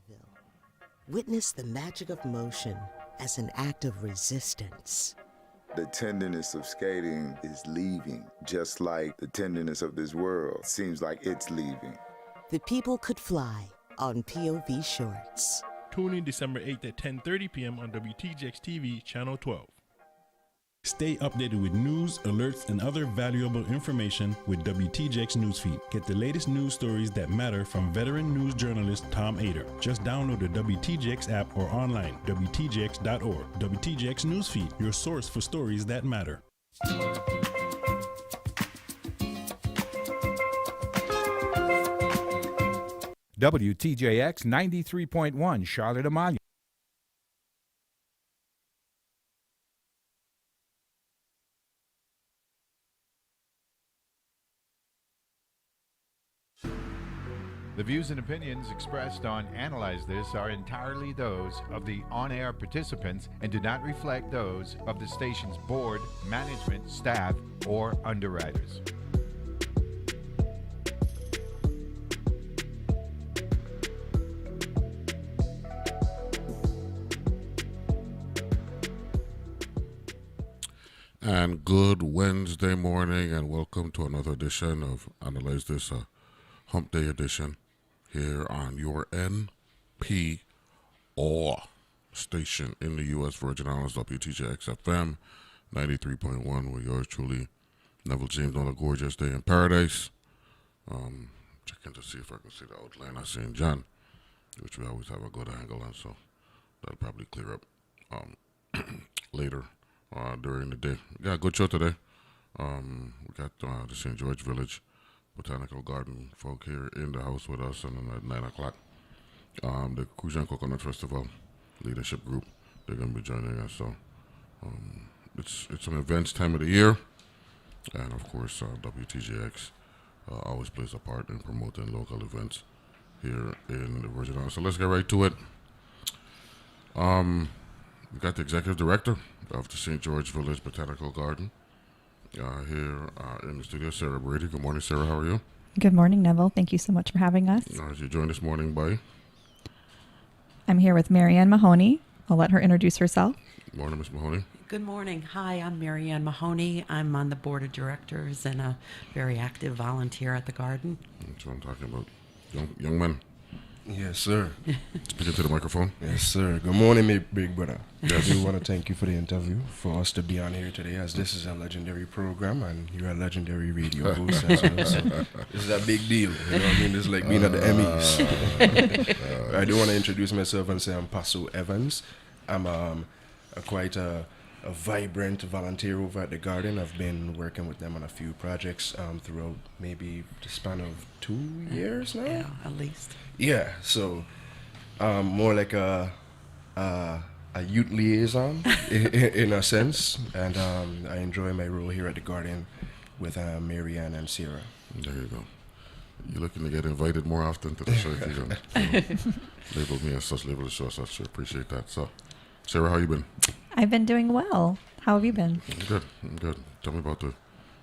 Neville. Witness the magic of motion as an act of resistance. The tenderness of skating is leaving, just like the tenderness of this world seems like it's leaving. The People Could Fly on POV Shorts. Tune in December 8th at 10:30 p.m. on WTGX TV, Channel 12. Stay updated with news, alerts, and other valuable information with WTGX Newsfeed. Get the latest news stories that matter from veteran news journalist Tom Ader. Just download the WTGX app or online, WTGX.org. WTGX Newsfeed, your source for stories that matter. WTJX 93.1 Charlotte Amalia. The views and opinions expressed on Analyze This are entirely those of the on-air participants and do not reflect those of the station's board, management, staff, or underwriters. And good Wednesday morning, and welcome to another edition of Analyze This, Hump Day edition, here on your NPR station in the U.S. Virgin Islands, WTJX FM 93.1, with yours truly, Neville James, on a gorgeous day in paradise. Checking to see if I can see the outline of St. John, which we always have a good angle on, so that'll probably clear up later. During the day. We got a good show today. We got the St. George Village Botanical Garden folk here in the house with us, and then at 9 o'clock, the Crucian Coconut Festival leadership group, they're going to be joining us. So it's an events time of the year, and of course WTGX always plays a part in promoting local events here in the Virgin Islands. So let's get right to it. We got the executive director of the St. George Village Botanical Garden here in the studio, Sarah Brady. Good morning, Sarah. How are you? Good morning, Neville. Thank you so much for having us. You're joined this morning by? I'm here with Marianne Mahoney. I'll let her introduce herself. Good morning, Ms. Mahoney. Good morning. Hi, I'm Marianne Mahoney. I'm on the board of directors and a very active volunteer at the garden. That's what I'm talking about. Young man. Yes, sir. Speaking to the microphone. Yes, sir. Good morning, my big brother. Yes. I do want to thank you for the interview, for us to be on here today, as this is a legendary program, and you're a legendary radio host as well. So this is a big deal. You know what I mean? This is like being at the Emmys. I do want to introduce myself and say I'm Paso Evans. I'm quite a vibrant volunteer over at the garden. I've been working with them on a few projects throughout maybe the span of 2 years now. Yeah, at least. Yeah, so more like a youth liaison in a sense, and I enjoy my role here at the garden with Marianne and Sarah. There you go. You're looking to get invited more often to the show. Label me as such, label the show as such. I appreciate that. So, Sarah, how you been? I've been doing well. How have you been? I'm good. Tell me about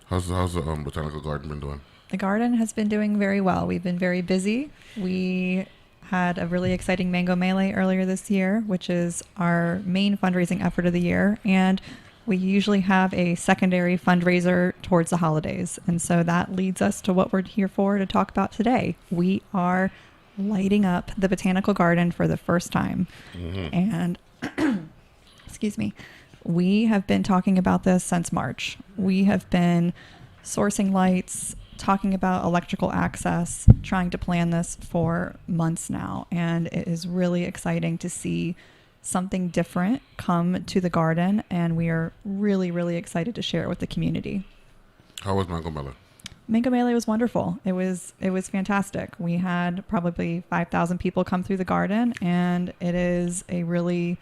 how's the botanical garden been doing? The garden has been doing very well. We've been very busy. We had a really exciting Mango Melee earlier this year, which is our main fundraising effort of the year. And we usually have a secondary fundraiser towards the holidays. And so that leads us to what we're here for to talk about today. We are lighting up the botanical garden for the first time. Mm-hmm. And excuse me, we have been talking about this since March. We have been sourcing lights, talking about electrical access, trying to plan this for months now. And it is really exciting to see something different come to the garden. And we are really, really excited to share it with the community. How was Mango Melee? Mango Melee was wonderful. It was fantastic. We had probably 5,000 people come through the garden, and it is a really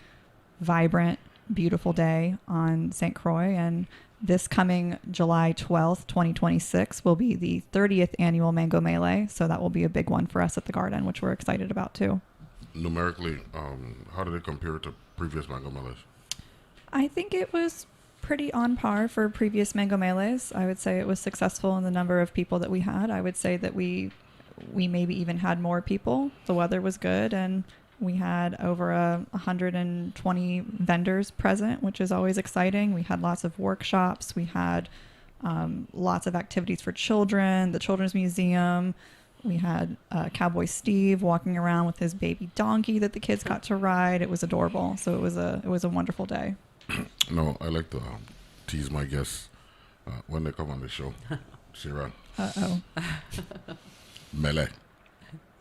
vibrant, beautiful day on St. Croix. And this coming July 12th, 2026 will be the 30th annual Mango Melee. So that will be a big one for us at the garden, which we're excited about too. Numerically, how did it compare to previous Mango Melees? I think it was pretty on par for previous Mango Melees. I would say it was successful in the number of people that we had. I would say that we maybe even had more people. The weather was good, and We had over 120 vendors present, which is always exciting. We had lots of workshops. We had lots of activities for children, the Children's Museum. We had Cowboy Steve walking around with his baby donkey that the kids got to ride. It was adorable. So it was a wonderful day. No, I like to tease my guests when they come on the show. Sarah. Uh-oh. Melee.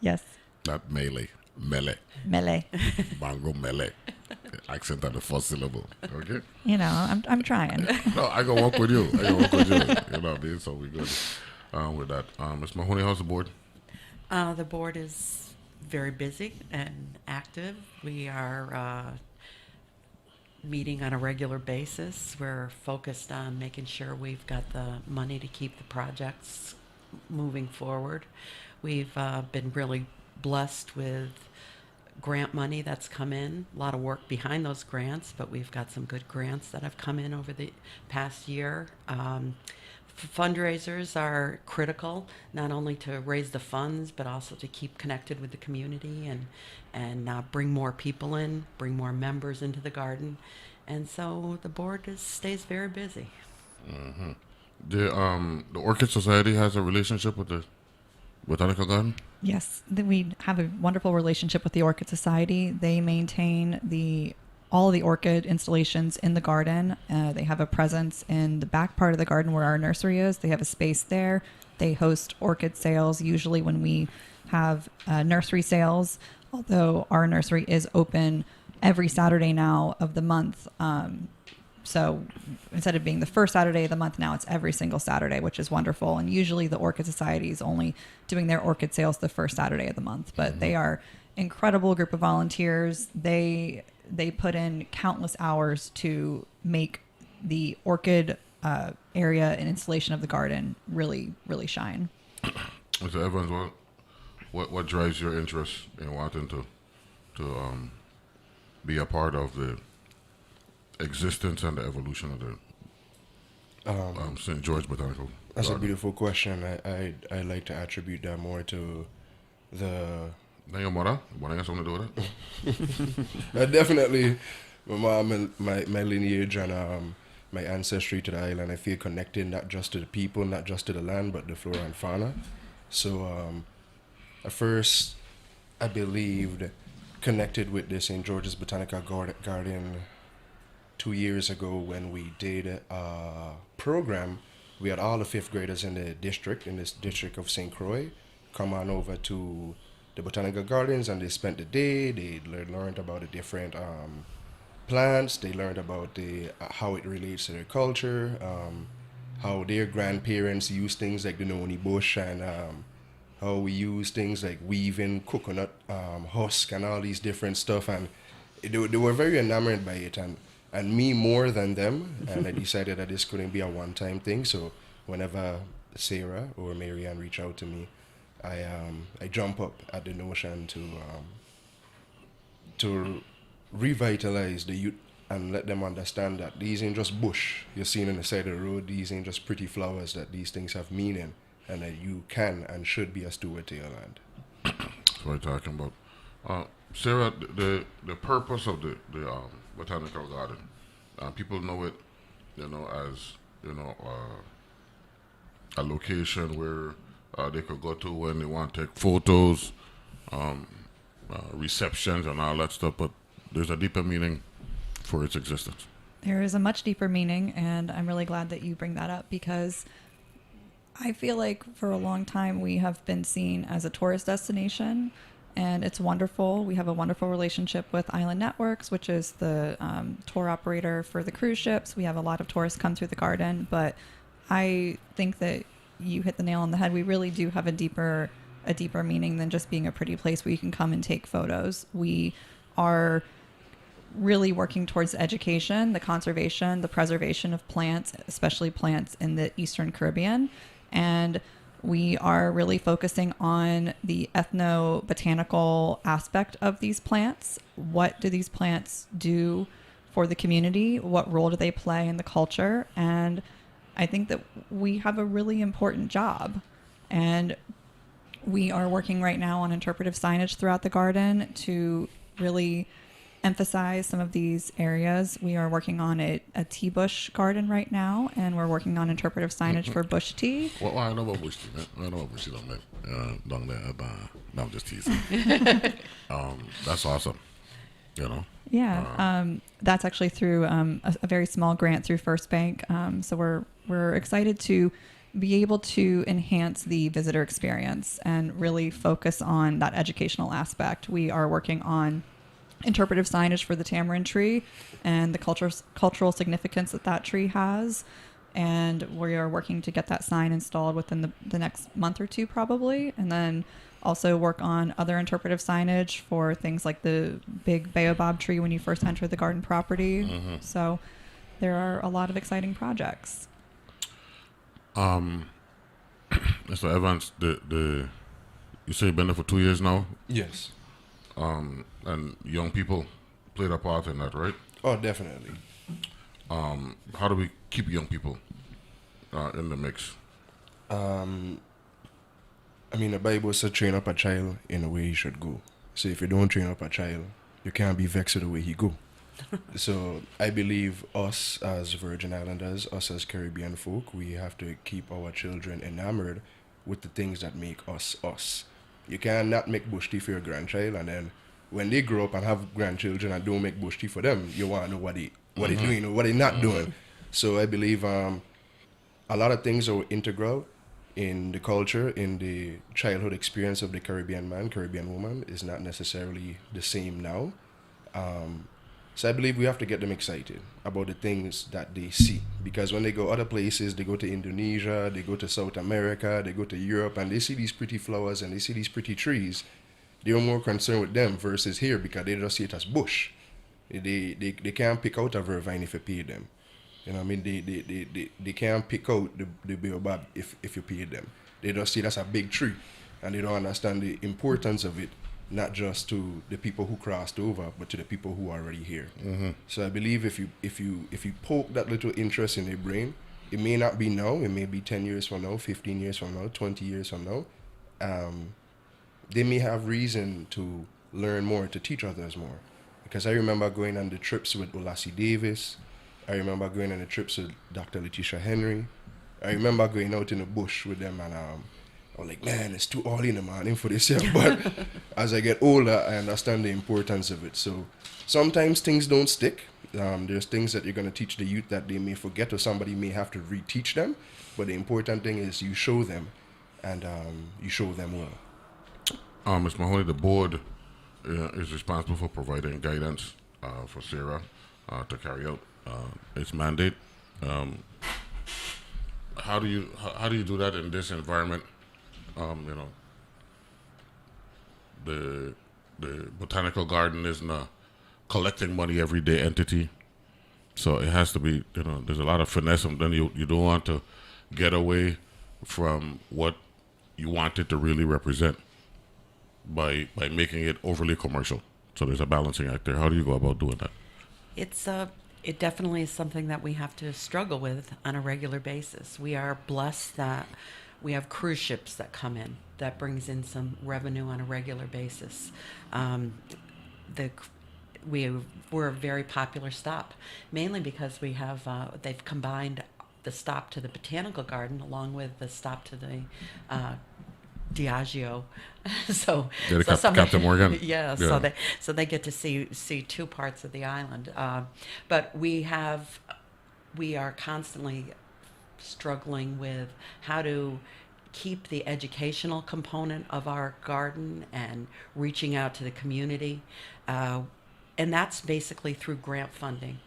Yes. Not melee. Melee. Melee. Bongo melee. Accent on the first syllable. Okay? You know, I'm trying. No, I go walk with you. You know what I mean? So we good with that. Ms. Mahoney, how's the board? The board is very busy and active. We are meeting on a regular basis. We're focused on making sure we've got the money to keep the projects moving forward. We've been really blessed with grant money that's come in. A lot of work behind those grants, but we've got some good grants that have come in over the past year. Fundraisers are critical, not only to raise the funds, but also to keep connected with the community and bring more people in, bring more members into the garden. And so the board stays very busy. Mm-hmm. The Orchid Society has a relationship with the Botanical Garden? Yes, we have a wonderful relationship with the Orchid Society. They maintain all the orchid installations in the garden. They have a presence in the back part of the garden where our nursery is. They have a space there. They host orchid sales usually when we have nursery sales, although our nursery is open every Saturday now of the month. So instead of being the first Saturday of the month, now it's every single Saturday, which is wonderful. And usually the Orchid Society is only doing their orchid sales the first Saturday of the month. But they are incredible group of volunteers. They put in countless hours to make the orchid area and installation of the garden really, really shine. Mr. Evans, what drives your interest in wanting to be a part of the existence and the evolution of the St. George Botanical That's Garden? a beautiful question. I like to attribute that more to the... Your mother? What has something to do with it? Definitely my mom and my lineage and my ancestry to the island. I feel connected not just to the people, not just to the land, but the flora and fauna. So at first I believed connected with the St. George's Botanical Garden 2 years ago when we did a program. We had all the 5th graders in this district of St. Croix, come on over to the Botanical Gardens, and they spent the day. They learned about the different plants. They learned about how it relates to their culture, how their grandparents used things like the noni bush, and how we use things like weaving coconut husk and all these different stuff. And they were very enamored by it, and me more than them. And I decided that this couldn't be a one-time thing. So whenever Sarah or Marianne reach out to me, I jump up at the notion to revitalize the youth and let them understand that these ain't just bush you're seeing on the side of the road. These ain't just pretty flowers, that these things have meaning, and that you can and should be a steward to your land. That's what I'm talking about. Sarah, the purpose of the Botanical Garden, people know it, as, a location where they could go to when they want to take photos, receptions and all that stuff, but there's a deeper meaning for its existence. There is a much deeper meaning, and I'm really glad that you bring that up, because I feel like for a long time we have been seen as a tourist destination, and it's wonderful. We have a wonderful relationship with Island Networks, which is the tour operator for the cruise ships. We have a lot of tourists come through the garden, but I think that you hit the nail on the head. We really do have a deeper meaning than just being a pretty place where you can come and take photos. We are really working towards education, the conservation, the preservation of plants, especially plants in the Eastern Caribbean. And we are really focusing on the ethno-botanical aspect of these plants. What do these plants do for the community? What role do they play in the culture? And I think that we have a really important job. And we are working right now on interpretive signage throughout the garden to really emphasize some of these areas. We are working on a tea bush garden right now, and we're working on interpretive signage for bush tea. Well, I know about bush tea. I know about bush tea down there. No, I'm just teasing. That's awesome. You know. Yeah, that's actually through a very small grant through First Bank. So we're excited to be able to enhance the visitor experience and really focus on that educational aspect. We are working on interpretive signage for the tamarind tree and the cultural significance that tree has. And we are working to get that sign installed within the next month or two probably. And then also work on other interpretive signage for things like the big baobab tree when you first enter the garden property. Mm-hmm. So there are a lot of exciting projects. Mr. Evans, you say you've been there for 2 years now? Yes. And young people played a part in that, right? Oh, definitely. How do we keep young people in the mix? I mean, the Bible says train up a child in the way he should go. So if you don't train up a child, you can't be vexed with the way he go. So I believe us as Virgin Islanders, us as Caribbean folk, we have to keep our children enamored with the things that make us us. You cannot make bush tea for your grandchild, and then when they grow up and have grandchildren and don't make bush tea for them, you want to know what they're doing or what they're not doing. So I believe a lot of things are integral in the culture, in the childhood experience of the Caribbean man, Caribbean woman is not necessarily the same now. So I believe we have to get them excited about the things that they see. Because when they go other places, they go to Indonesia, they go to South America, they go to Europe, and they see these pretty flowers and they see these pretty trees, they're more concerned with them versus here because they just see it as bush. They can't pick out a vervine if you pay them. You know what I mean? They can't pick out the baobab if you pay them. They just see it as a big tree, and they don't understand the importance of it, not just to the people who crossed over, but to the people who are already here. Mm-hmm. So I believe if you poke that little interest in their brain, it may not be now, it may be 10 years from now, 15 years from now, 20 years from now. They may have reason to learn more, to teach others more. Because I remember going on the trips with Olassie Davis. I remember going on the trips with Dr. Letitia Henry. I remember going out in the bush with them, and I was like, man, it's too early in the morning for this here. But as I get older, I understand the importance of it. So sometimes things don't stick. There's things that you're going to teach the youth that they may forget, or somebody may have to reteach them. But the important thing is you show them, and you show them well. Ms. Mahoney, the board is responsible for providing guidance for Sarah to carry out its mandate. How do you do that in this environment? The Botanical Garden isn't a collecting money every day entity, so it has to be. There's a lot of finesse, and then you don't want to get away from what you want it to really represent by making it overly commercial. So there's a balancing act there. How do you go about doing that? It definitely is something that we have to struggle with on a regular basis. We are blessed that we have cruise ships that come in. That brings in some revenue on a regular basis. We're a very popular stop, mainly because we have they've combined the stop to the Botanical Garden along with the stop to the Diageo. Captain Morgan. Yeah, so they get to see two parts of the island. But we are constantly struggling with how to keep the educational component of our garden and reaching out to the community. And that's basically through grant funding.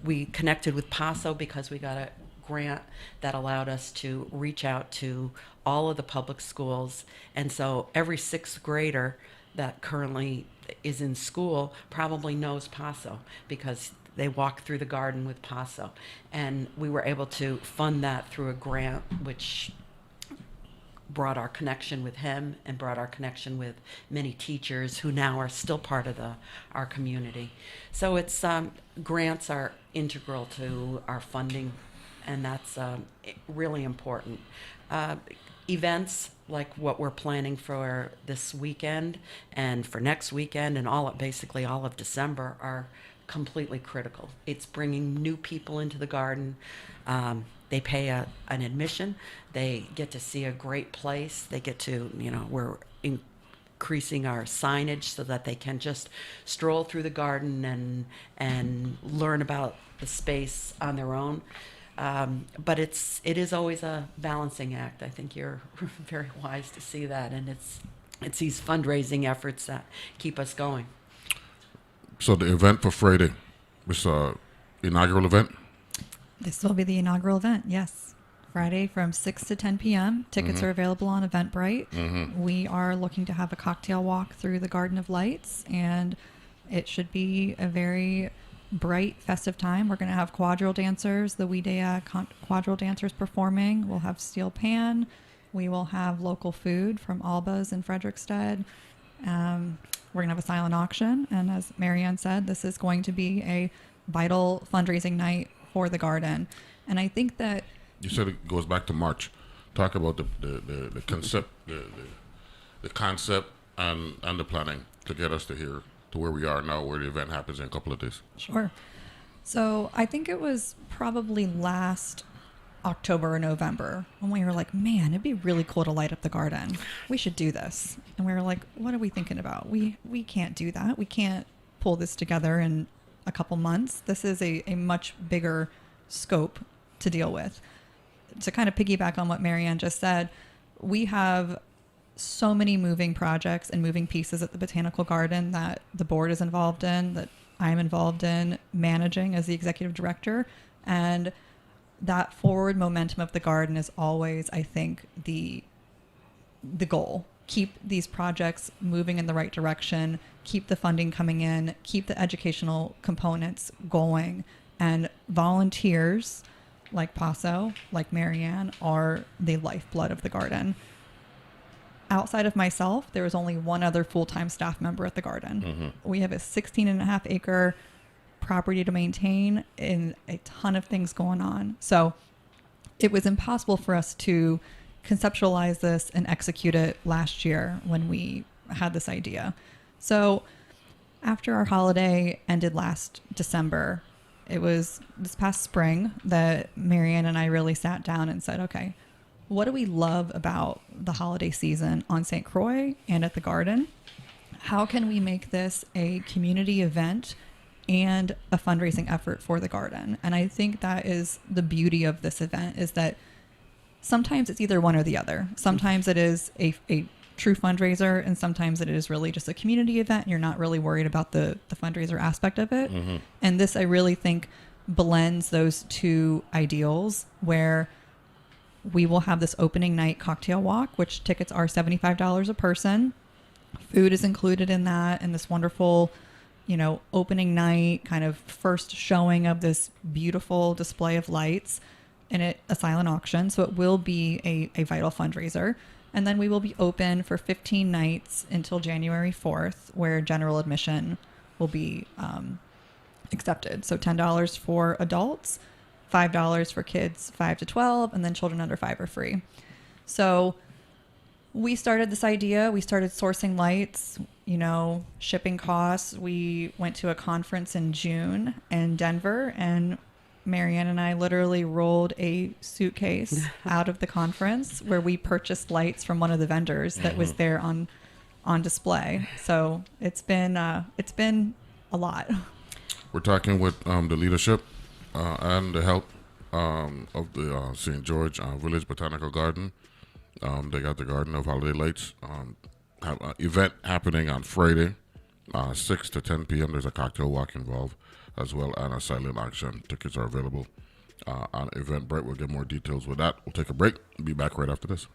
We connected with PASO because we got a grant that allowed us to reach out to all of the public schools. And so every sixth grader that currently is in school probably knows PASO because they walk through the garden with PASO. And we were able to fund that through a grant, which brought our connection with him and brought our connection with many teachers who now are still part of our community. So it's grants are integral to our funding and that's really important. Events like what we're planning for this weekend and for next weekend and basically all of December are completely critical. It's bringing new people into the garden. They pay an admission. They get to see a great place. They get to, we're increasing our signage so that they can just stroll through the garden and learn about the space on their own. But it is always a balancing act. I think you're very wise to see that, and it's these fundraising efforts that keep us going. So the event for Friday, this inaugural event? This will be the inaugural event, yes. Friday from 6 to 10 p.m. Tickets are available on Eventbrite. We are looking to have a cocktail walk through the Garden of Lights, and it should be a very bright, festive time. We're going to have quadrille dancers, the Widea quadrille dancers performing. We'll have steel pan. We will have local food from Alba's in Frederickstead. We're going to have a silent auction. And as Marianne said, this is going to be a vital fundraising night for the garden. And I think that... You said it goes back to March. Talk about the concept, the concept and the planning to get us to here, to where we are now, where the event happens in a couple of days. Sure. So I think it was probably last October or November when we were like, man, it'd be really cool to light up the garden. We should do this. And we were like, what are we thinking about? We can't do that. We can't pull this together in a couple months. This is a much bigger scope to deal with. To kind of piggyback on what Marianne just said, we have so many moving projects and moving pieces at the Botanical Garden that the board is involved in, that I'm involved in managing as the executive director. And that forward momentum of the garden is always, I think, the goal. Keep these projects moving in the right direction, keep the funding coming in, keep the educational components going, and volunteers like Paso, like Marianne, are the lifeblood of the garden. Outside of myself, there is only one other full-time staff member at the garden. We have a 16.5 acre property to maintain and a ton of things going on. So it was impossible for us to conceptualize this and execute it last year when we had this idea. So after our holiday ended last December, it was this past spring that Marianne and I really sat down and said, okay, what do we love about the holiday season on St. Croix and at the garden? How can we make this a community event and a fundraising effort for the garden? And I think that is the beauty of this event, is that sometimes it's either one or the other. Sometimes it is a true fundraiser, and sometimes it is really just a community event and you're not really worried about the fundraiser aspect of it. And this, I really think, blends those two ideals, where we will have this opening night cocktail walk, which tickets are $75 a person. Food is included in that, and this wonderful, opening night kind of first showing of this beautiful display of lights, and a silent auction. So it will be a vital fundraiser. And then we will be open for 15 nights until January 4th, where general admission will be accepted. So $10 for adults, $5 for kids 5 to 12, and then children under 5 are free. So we started this idea. We started sourcing lights, shipping costs. We went to a conference in June in Denver, and Marianne and I literally rolled a suitcase out of the conference where we purchased lights from one of the vendors that was there on display. So it's been a lot. We're talking with the leadership and the help of the St. George Village Botanical Garden. They got the Garden of Holiday Lights. Have an event happening on Friday, 6 to 10 p.m. There's a cocktail walk involved, as well as a silent auction. Tickets are available on Eventbrite. We'll get more details with that. We'll take a break. We'll be back right after this.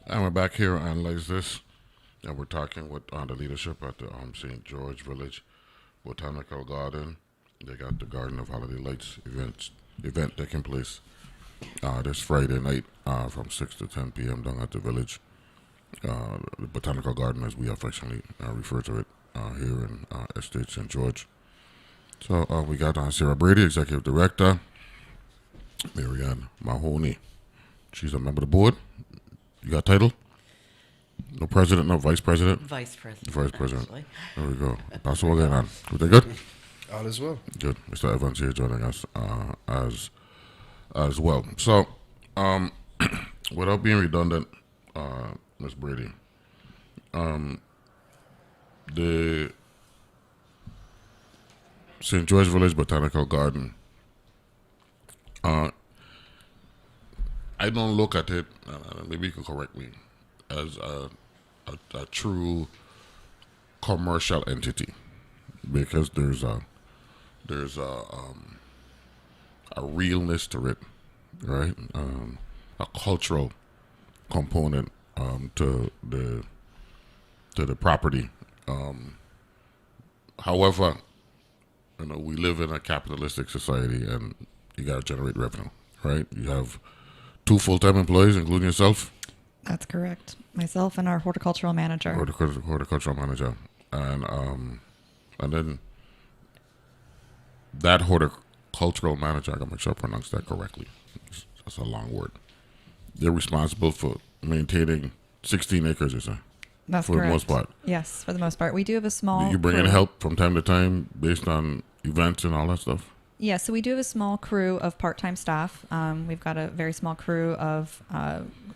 And we're back here to analyze this. And we're talking with the leadership at the St. George Village Botanical Garden. They got the Garden of Holiday Lights event taking place this Friday night from 6 to 10 p.m. down at the village. The Botanical Garden, as we affectionately refer to it here in Estate St. George. So we got Sarah Brady, Executive Director. Marianne Mahoney. She's a member of the board. You got a title? No president, no vice president? Vice president. Vice president. Actually. There we go. That's what we're getting on. Everything good? All is well. Good. Mr. Evans here joining us as well. So, without being redundant, Ms. Brady, the St. George Village Botanical Garden, I don't look at it, maybe you can correct me, as a true commercial entity, because there's a realness to it, right? A cultural component to the property. However, we live in a capitalistic society, and you got to generate revenue, right? You have 2 full-time employees, including yourself. That's correct. Myself and our horticultural manager. Horticultural manager, and then that horticultural manager, I gotta make sure I pronounce that correctly. That's a long word. They're responsible for maintaining 16 acres, you say? That's for correct. the most part. Yes, for the most part. We do have a small. You bring in crew. help from time to time based on events and all that stuff? Yeah, so we do have a small crew of part-time staff. We've got a very small crew of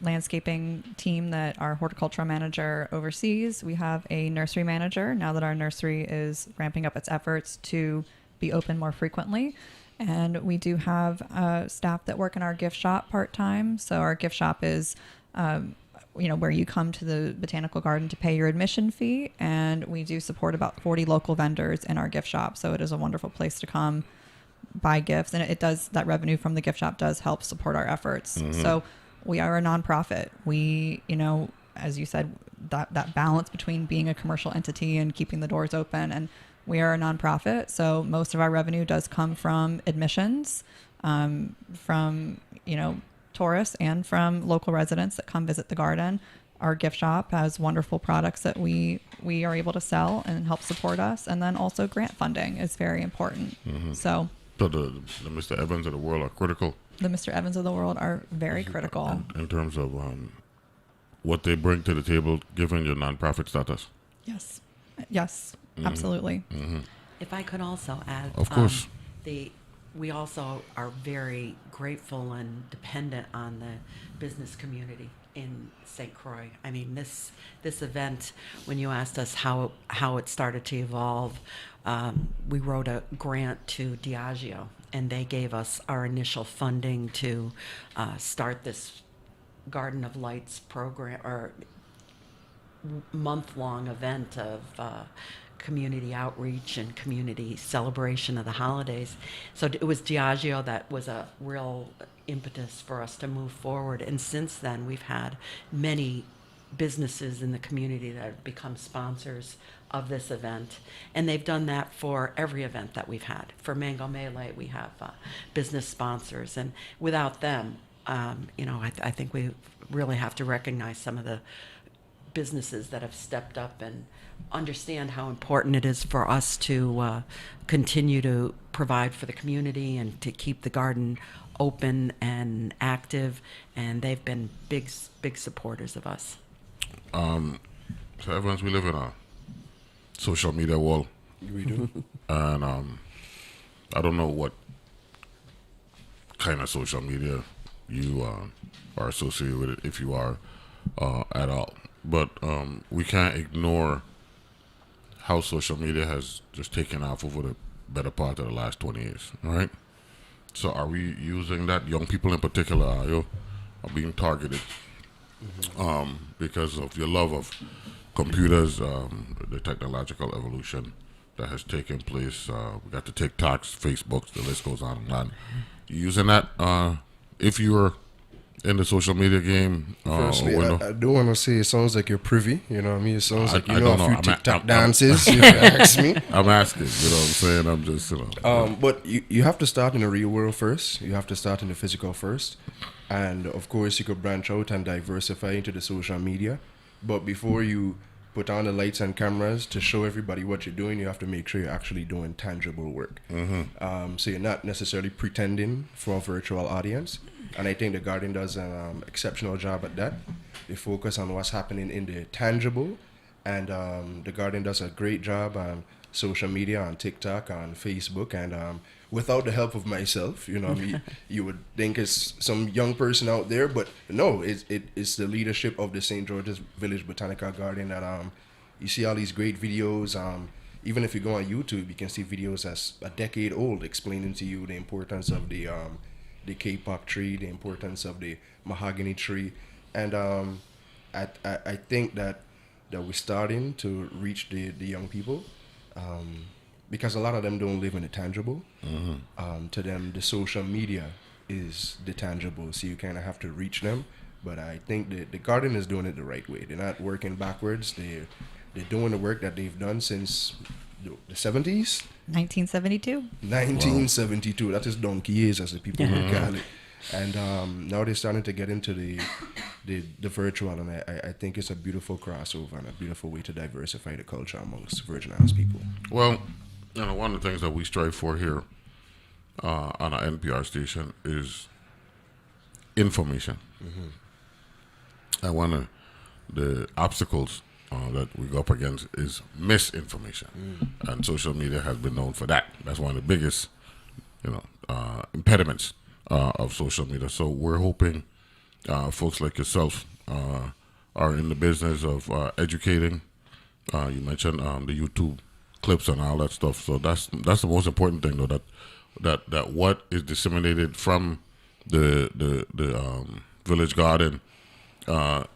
landscaping team that our horticultural manager oversees. We have a nursery manager now that our nursery is ramping up its efforts to be open more frequently. And we do have staff that work in our gift shop part-time. So our gift shop is where you come to the botanical garden to pay your admission fee. And we do support about 40 local vendors in our gift shop. So it is a wonderful place to come buy gifts, and it does, that revenue from the gift shop does help support our efforts. Mm-hmm. So we are a nonprofit. We, as you said, that balance between being a commercial entity and keeping the doors open, and we are a nonprofit. So most of our revenue does come from admissions, from, tourists and from local residents that come visit the garden. Our gift shop has wonderful products that we are able to sell and help support us. And then also grant funding is very important. Mm-hmm. So the Mr. Evans of the world are critical. The Mr. Evans of the world are very critical. In terms of what they bring to the table, given your nonprofit status. Yes. Mm-hmm. Absolutely. Mm-hmm. If I could also add. Of course. We also are very grateful and dependent on the business community in St. Croix. I mean, this event, when you asked us how it started to evolve, we wrote a grant to Diageo, and they gave us our initial funding to start this Garden of Lights program, or month-long event of community outreach and community celebration of the holidays. So it was Diageo that was a real impetus for us to move forward. And since then, we've had many businesses in the community that have become sponsors of this event. And they've done that for every event that we've had. For Mango Melee, we have business sponsors. And without them, I think we really have to recognize some of the businesses that have stepped up and understand how important it is for us to continue to provide for the community and to keep the garden open and active, and they've been big supporters of us. So Evans, we live in a social media world. We do. And I don't know what kind of social media you are associated with it, if you are at all. But we can't ignore how social media has just taken off over the better part of the last 20 years, right? So are we using that? Young people in particular are being targeted because of your love of computers, the technological evolution that has taken place. We got the TikToks, Facebooks, the list goes on and on. You using that? If you're in the social media game. Firstly, Wendell? I do want to say it sounds like you're privy. You know what I mean? It sounds like you I know don't a few know. TikTok dances. You ask me. I'm asking. You know what I'm saying? I'm just, But you have to start in the real world first. You have to start in the physical first. And of course, you could branch out and diversify into the social media. But before you put on the lights and cameras to show everybody what you're doing, you have to make sure you're actually doing tangible work. So you're not necessarily pretending for a virtual audience. And I think the Guardian does an exceptional job at that. They focus on what's happening in the tangible. And the Guardian does a great job on social media, on TikTok, on Facebook. And without the help of myself, you know, you would think it's some young person out there. But no, it's the leadership of the St. George's Village Botanical Garden that you see all these great videos. Even if you go on YouTube, you can see videos that's a decade old explaining to you the importance of the K-pop tree, the importance of the mahogany tree. And I think that we're starting to reach the young people because a lot of them don't live in the tangible. To them, the social media is the tangible, so you kind of have to reach them. But I think the Garden is doing it the right way. They're not working backwards. They're doing the work that they've done since the 70s? 1972. 1972. Wow. That is donkey years, as the people would call it. And now they're starting to get into the virtual, and I think it's a beautiful crossover and a beautiful way to diversify the culture amongst Virgin Islands people. Well, you know, one of the things that we strive for here on our NPR station is information. And one of the obstacles that we go up against is misinformation, and social media has been known for that. That's one of the biggest, impediments of social media. So we're hoping folks like yourself are in the business of educating. You mentioned the YouTube clips and all that stuff. So that's the most important thing, though. That what is disseminated from the Village Garden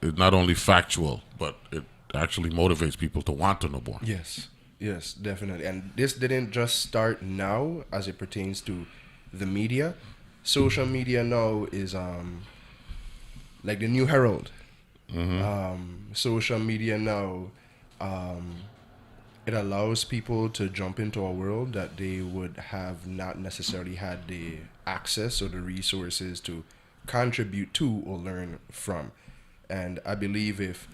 is not only factual, but it actually motivates people to want to know more. Yes, definitely. And this didn't just start now as it pertains to the media. Social media now is like the new Herald. Social media now, it allows people to jump into a world that they would have not necessarily had the access or the resources to contribute to or learn from. And I believe if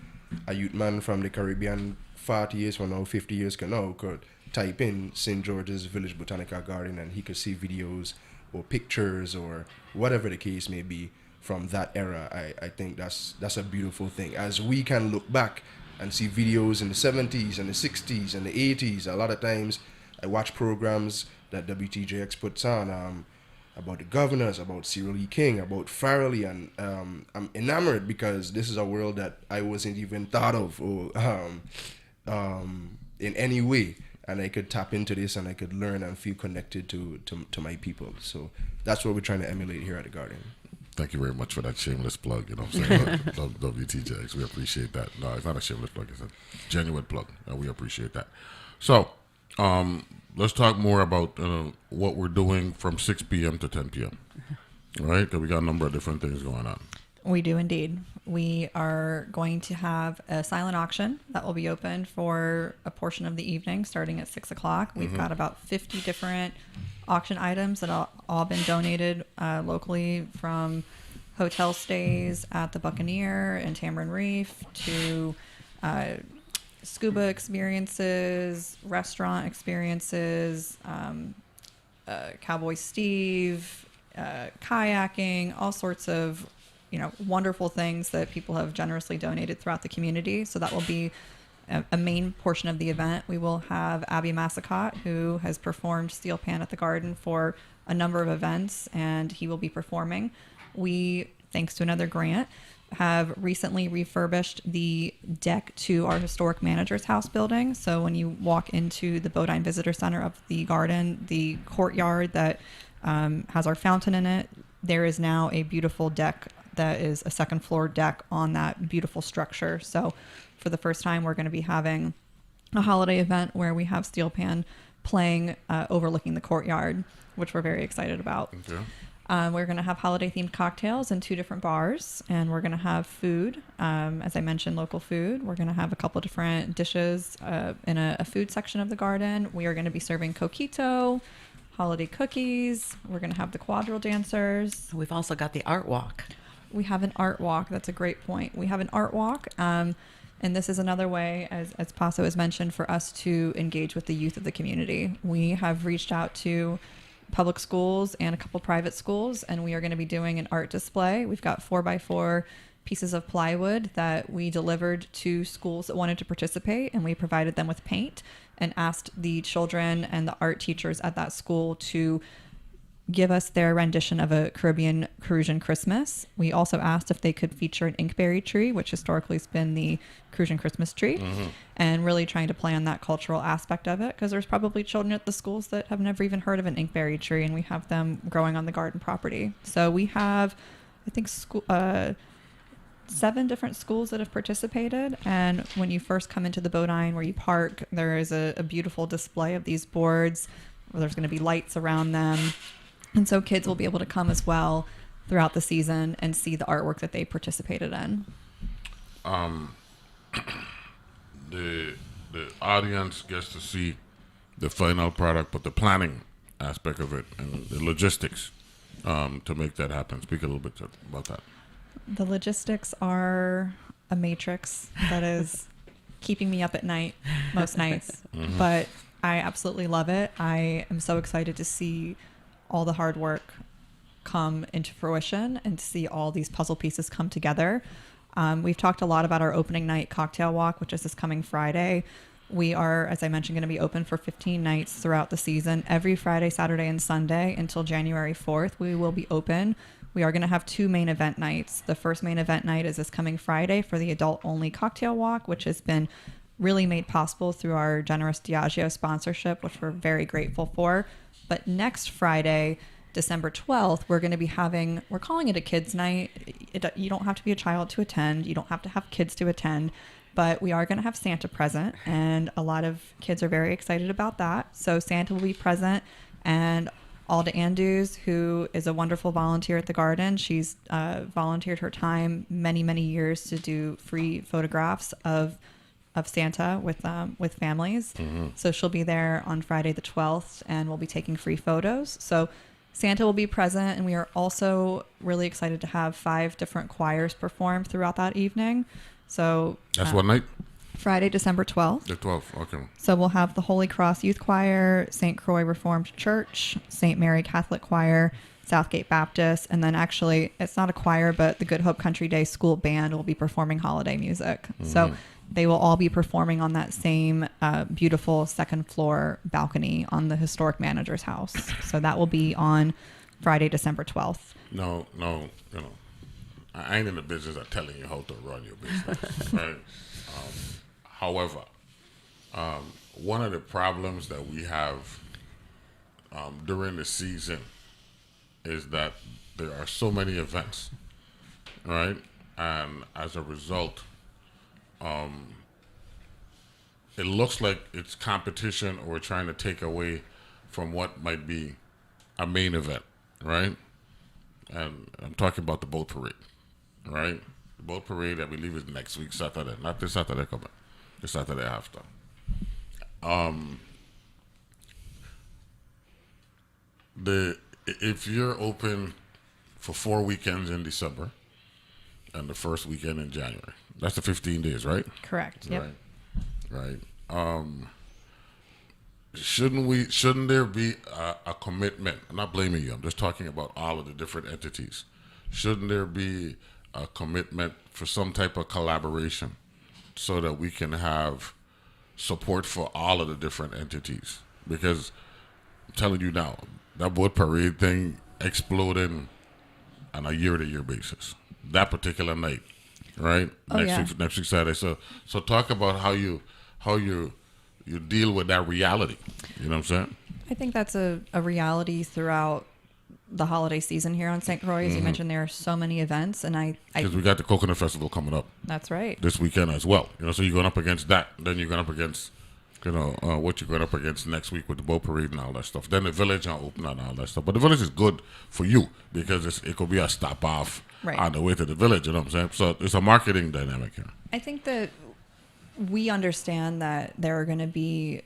a youth man from the Caribbean 40 years from now, 50 years from now, could type in St. George's Village Botanical Garden and he could see videos or pictures or whatever the case may be from that era, I think that's a beautiful thing. As we can look back and see videos in the 70s and the 60s and the 80s, a lot of times I watch programs that WTJX puts on about the governors, about Cyril E. King, about Farrelly, and I'm enamored because this is a world that I wasn't even thought of or in any way, and I could tap into this and I could learn and feel connected to my people. So that's what we're trying to emulate here at the Garden. Thank you very much for that shameless plug. You know what I'm saying? WTJX, we appreciate that. No, it's not a shameless plug. It's a genuine plug, and we appreciate that. So, let's talk more about what we're doing from 6 p.m. to 10 p.m. All right? Because we got a number of different things going on. We do indeed. We are going to have a silent auction that will be open for a portion of the evening starting at 6 o'clock. We've got about 50 different auction items that have all been donated locally, from hotel stays at the Buccaneer and Tamarind Reef to scuba experiences, restaurant experiences, Cowboy Steve, kayaking, all sorts of wonderful things that people have generously donated throughout the community. So that will be a main portion of the event. We will have Abby Massacott, who has performed Steel Pan at the Garden for a number of events, and he will be performing. We, thanks to another grant, have recently refurbished the deck to our historic manager's house building. So when you walk into the Bodine Visitor Center of the Garden, the courtyard that has our fountain in it, there is now a beautiful deck that is a second floor deck on that beautiful structure. So for the first time, we're going to be having a holiday event where we have Steel Pan playing overlooking the courtyard, which we're very excited about. Okay. We're going to have holiday-themed cocktails in 2 different bars, and we're going to have food. As I mentioned, local food. We're going to have a couple different dishes in a food section of the garden. We are going to be serving coquito, holiday cookies. We're going to have the quadrille dancers. We've also got the art walk. We have an art walk. That's a great point. We have an art walk, and this is another way, as Paso has mentioned, for us to engage with the youth of the community. We have reached out to public schools and a couple private schools, and we are going to be doing an art display. We've got 4x4 pieces of plywood that we delivered to schools that wanted to participate, and we provided them with paint and asked the children and the art teachers at that school to give us their rendition of a Caribbean Crucian Christmas. We also asked if they could feature an inkberry tree, which historically has been the Crucian Christmas tree, and really trying to play on that cultural aspect of it, because there's probably children at the schools that have never even heard of an inkberry tree, and we have them growing on the garden property. So we have, I think, 7 different schools that have participated, and when you first come into the Bodine where you park, there is a beautiful display of these boards where there's going to be lights around them. And so kids will be able to come as well throughout the season and see the artwork that they participated in. The audience gets to see the final product, but the planning aspect of it and the logistics to make that happen. Speak a little bit about that. The logistics are a matrix that is keeping me up at night most nights, but I absolutely love it. I am so excited to see all the hard work come into fruition and to see all these puzzle pieces come together. We've talked a lot about our opening night cocktail walk, which is this coming Friday. We are, as I mentioned, going to be open for 15 nights throughout the season. Every Friday, Saturday, and Sunday until January 4th, we will be open. We are going to have 2 main event nights. The first main event night is this coming Friday for the adult-only cocktail walk, which has been really made possible through our generous Diageo sponsorship, which we're very grateful for. But next Friday, December 12th, we're going to be we're calling it a kids night. You don't have to be a child to attend. You don't have to have kids to attend, but we are going to have Santa present, and a lot of kids are very excited about that. So Santa will be present, and Alda Andrews, who is a wonderful volunteer at the garden. She's volunteered her time many, many years to do free photographs of Santa with families. So she'll be there on Friday the 12th, and we'll be taking free photos. So Santa will be present, and we are also really excited to have 5 different choirs perform throughout that evening. So that's what night? Friday, December 12th. The 12th, okay. So we'll have the Holy Cross Youth Choir, St. Croix Reformed Church, St. Mary Catholic Choir, Southgate Baptist, and then actually it's not a choir, but the Good Hope Country Day School Band will be performing holiday music. So they will all be performing on that same beautiful second floor balcony on the historic manager's house. So that will be on Friday, December 12th. No, I ain't in the business of telling you how to run your business, right? However, one of the problems that we have during the season is that there are so many events, right? And as a result, it looks like it's competition or trying to take away from what might be a main event, right? And I'm talking about the boat parade, right? The boat parade, I believe, is next week, Saturday. Not this Saturday coming, the Saturday after. If you're open for 4 weekends in December and the first weekend in January, that's the 15 days, right? Correct. Yep. Right. Shouldn't there be a commitment? I'm not blaming you. I'm just talking about all of the different entities. Shouldn't there be a commitment for some type of collaboration so that we can have support for all of the different entities? Because I'm telling you now, that boat parade thing exploding on a year-to-year basis. That particular night, right? Next week Saturday. So talk about how you deal with that reality. You know what I'm saying? I think that's a reality throughout the holiday season here on St. Croix. As you mentioned, there are so many events, and because we got the Coconut Festival coming up. That's right. This weekend as well. So you're going up against that. Then you're going up against what you're going up against next week with the boat parade and all that stuff. Then the village are open and all that stuff. But the village is good for you because it could be a stop off on the way to the village. You know what I'm saying? So it's a marketing dynamic here. I think that we understand that there are going to be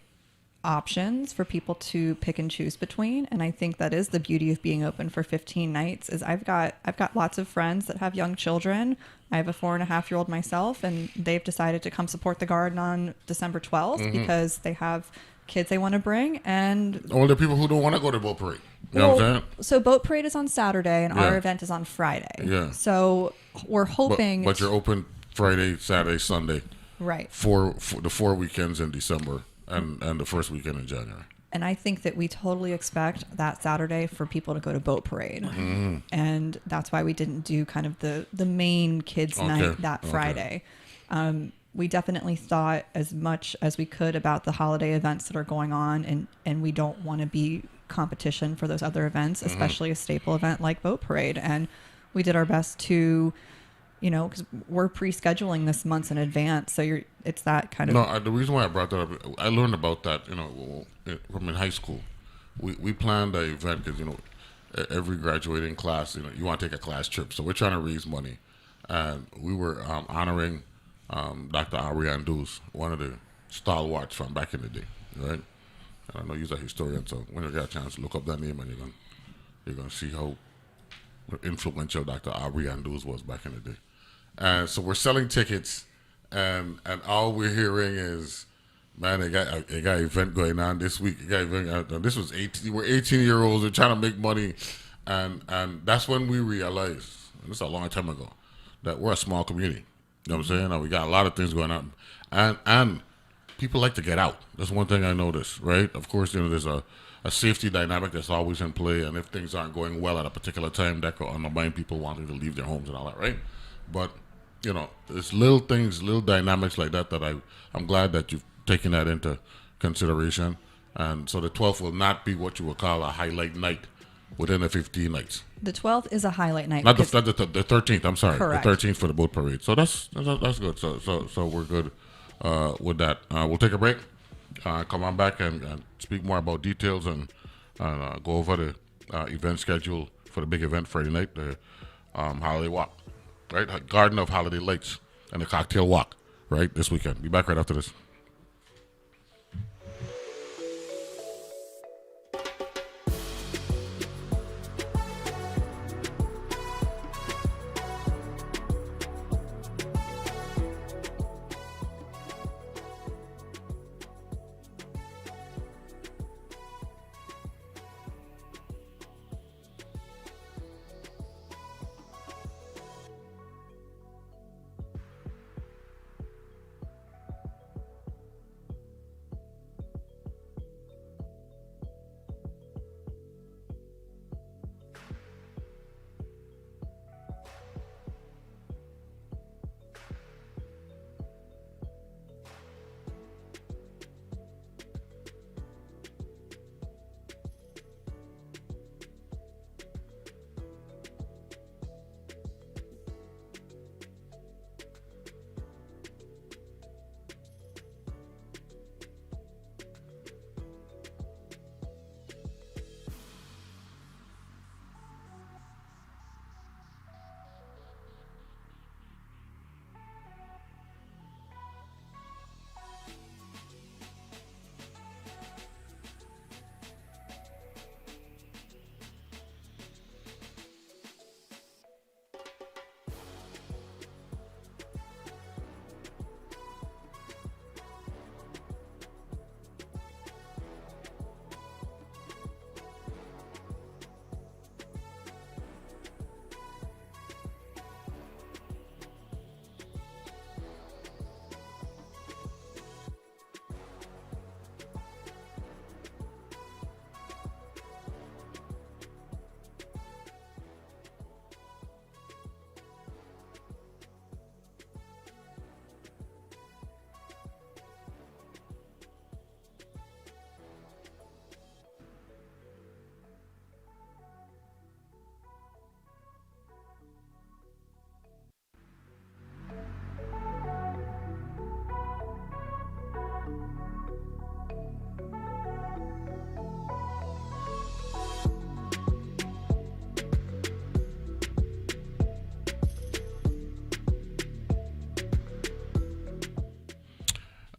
options for people to pick and choose between, and I think that is the beauty of being open for 15 nights. Is I've got lots of friends that have young children. I have a 4.5-year-old myself, and they've decided to come support the garden on December 12th because they have kids they want to bring. And there are people who don't want to go to boat parade. You know what I'm saying? So boat parade is on Saturday, and our event is on Friday. Yeah. So we're hoping. But you're open Friday, Saturday, Sunday. Right. For the 4 weekends in December and the first weekend in January. And I think that we totally expect that Saturday for people to go to boat parade. And that's why we didn't do kind of the main kids night that Friday. We definitely thought as much as we could about the holiday events that are going on, and we don't want to be competition for those other events, especially a staple event like boat parade. And we did our best to, because we're pre-scheduling this months in advance, so it's that kind of. No, the reason why I brought that up, I learned about that, from in high school. We planned an event because every graduating class, you want to take a class trip, so we're trying to raise money, and we were honoring Dr. Arianduz, one of the stalwarts from back in the day, right? And I know you're a historian, so when you get a chance to look up that name, and you're gonna see how influential Dr. Arianduz was back in the day. And so we're selling tickets, and all we're hearing is, man, they got an event going on this week. This was 18. We're 18-year-olds. We're trying to make money, and that's when we realized, and this is a long time ago, that we're a small community. You know what I'm saying? And we got a lot of things going on, and people like to get out. That's one thing I noticed, right? Of course, there's a safety dynamic that's always in play, and if things aren't going well at a particular time, that could undermine people wanting to leave their homes and all that, right? But there's little things, little dynamics like that I'm glad that you've taken that into consideration. And so the 12th will not be what you would call a highlight night within the 15 nights. The 12th is a highlight night. Not the 13th. I'm sorry, correct. The 13th for the boat parade. So that's good. So we're good with that. We'll take a break. Come on back and speak more about details and go over the event schedule for the big event Friday night, the holiday walk, right? Garden of Holiday Lights and the cocktail walk, right? This weekend. Be back right after this.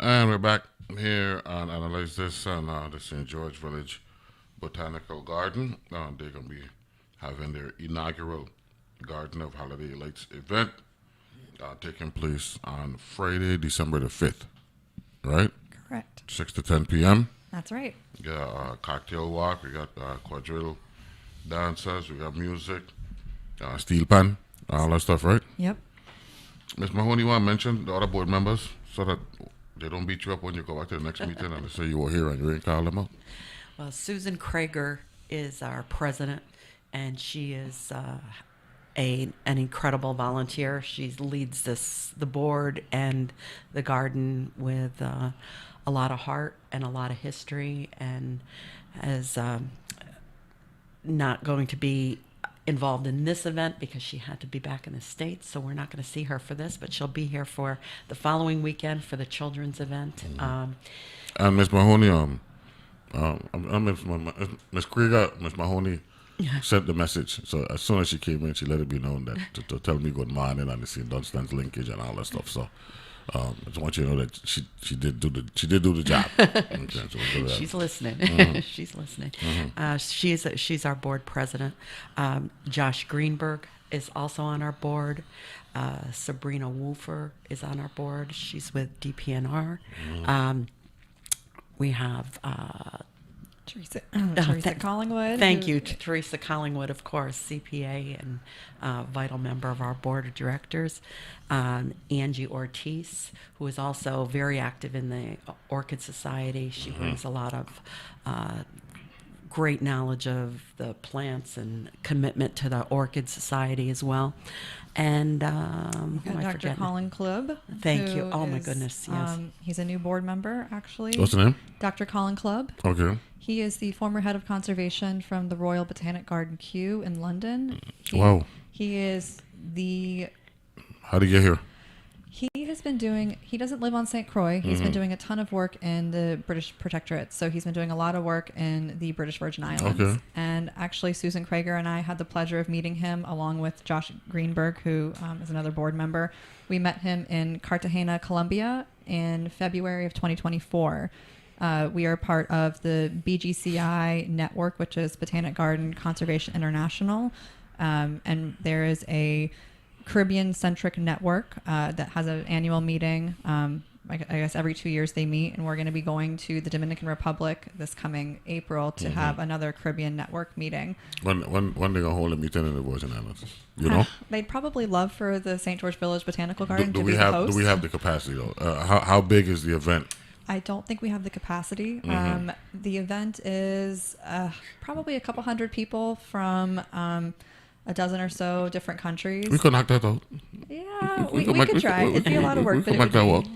And we're back here on Analyze This on the St. George Village Botanical Garden. They're going to be having their inaugural Garden of Holiday Lights event taking place on Friday, December the 5th, right? Correct. 6 to 10 p.m. That's right. We got a cocktail walk. We got quadrille dancers. We got music, steel pan, all that stuff, right? Yep. Ms. Mahoney, you want to mention the other board members so that they don't beat you up when you go back to the next meeting and they say you were here and you ain't call them out? Well, Susan Krager is our president, and she is an incredible volunteer. She leads the board and the garden with a lot of heart and a lot of history, and is not going to be involved in this event because she had to be back in the States, so we're not going to see her for this, but she'll be here for the following weekend for the children's event. And Ms. Mahoney, Ms. Krieger, Ms. Mahoney sent the message. So as soon as she came in, she let it be known that to tell me good morning and the St. Dunstan's linkage and all that stuff. So I just want you to know that she did do the job. Okay, so She's listening. Mm-hmm. She's listening. Mm-hmm. She's our board president. Josh Greenberg is also on our board. Sabrina Wolfer is on our board. She's with DPNR. Mm-hmm. We have Teresa Collingwood. Thank you, Teresa Collingwood, of course, CPA and vital member of our board of directors. Angie Ortiz, who is also very active in the Orchid Society. She brings a lot of great knowledge of the plants and commitment to the Orchid Society as well. And Dr. Colin Clubb. Thank you. Oh, my goodness, yes. He's a new board member, actually. What's the name? Dr. Colin Clubb. Okay. He is the former head of conservation from the Royal Botanic Garden Kew in London. Wow. He is the... How did you get here? He has been doing... He doesn't live on St. Croix. He's been doing a ton of work in the British Protectorate. So he's been doing a lot of work in the British Virgin Islands. Okay. And actually, Susan Krager and I had the pleasure of meeting him along with Josh Greenberg, who is another board member. We met him in Cartagena, Colombia in February of 2024. We are part of the BGCI network, which is Botanic Garden Conservation International. And there is a Caribbean-centric network that has an annual meeting. I guess every 2 years they meet, and we're going to be going to the Dominican Republic this coming April to have another Caribbean network meeting. When they going to hold a meeting in the Virgin Islands? You know? They'd probably love for the St. George Village Botanical Garden to be the have, host. Do we have the capacity, though? How big is the event? I don't think we have the capacity. The event is probably a couple hundred people from a dozen or so different countries. We could knock that out. Yeah, we could try. It'd be a lot of work, but it would be.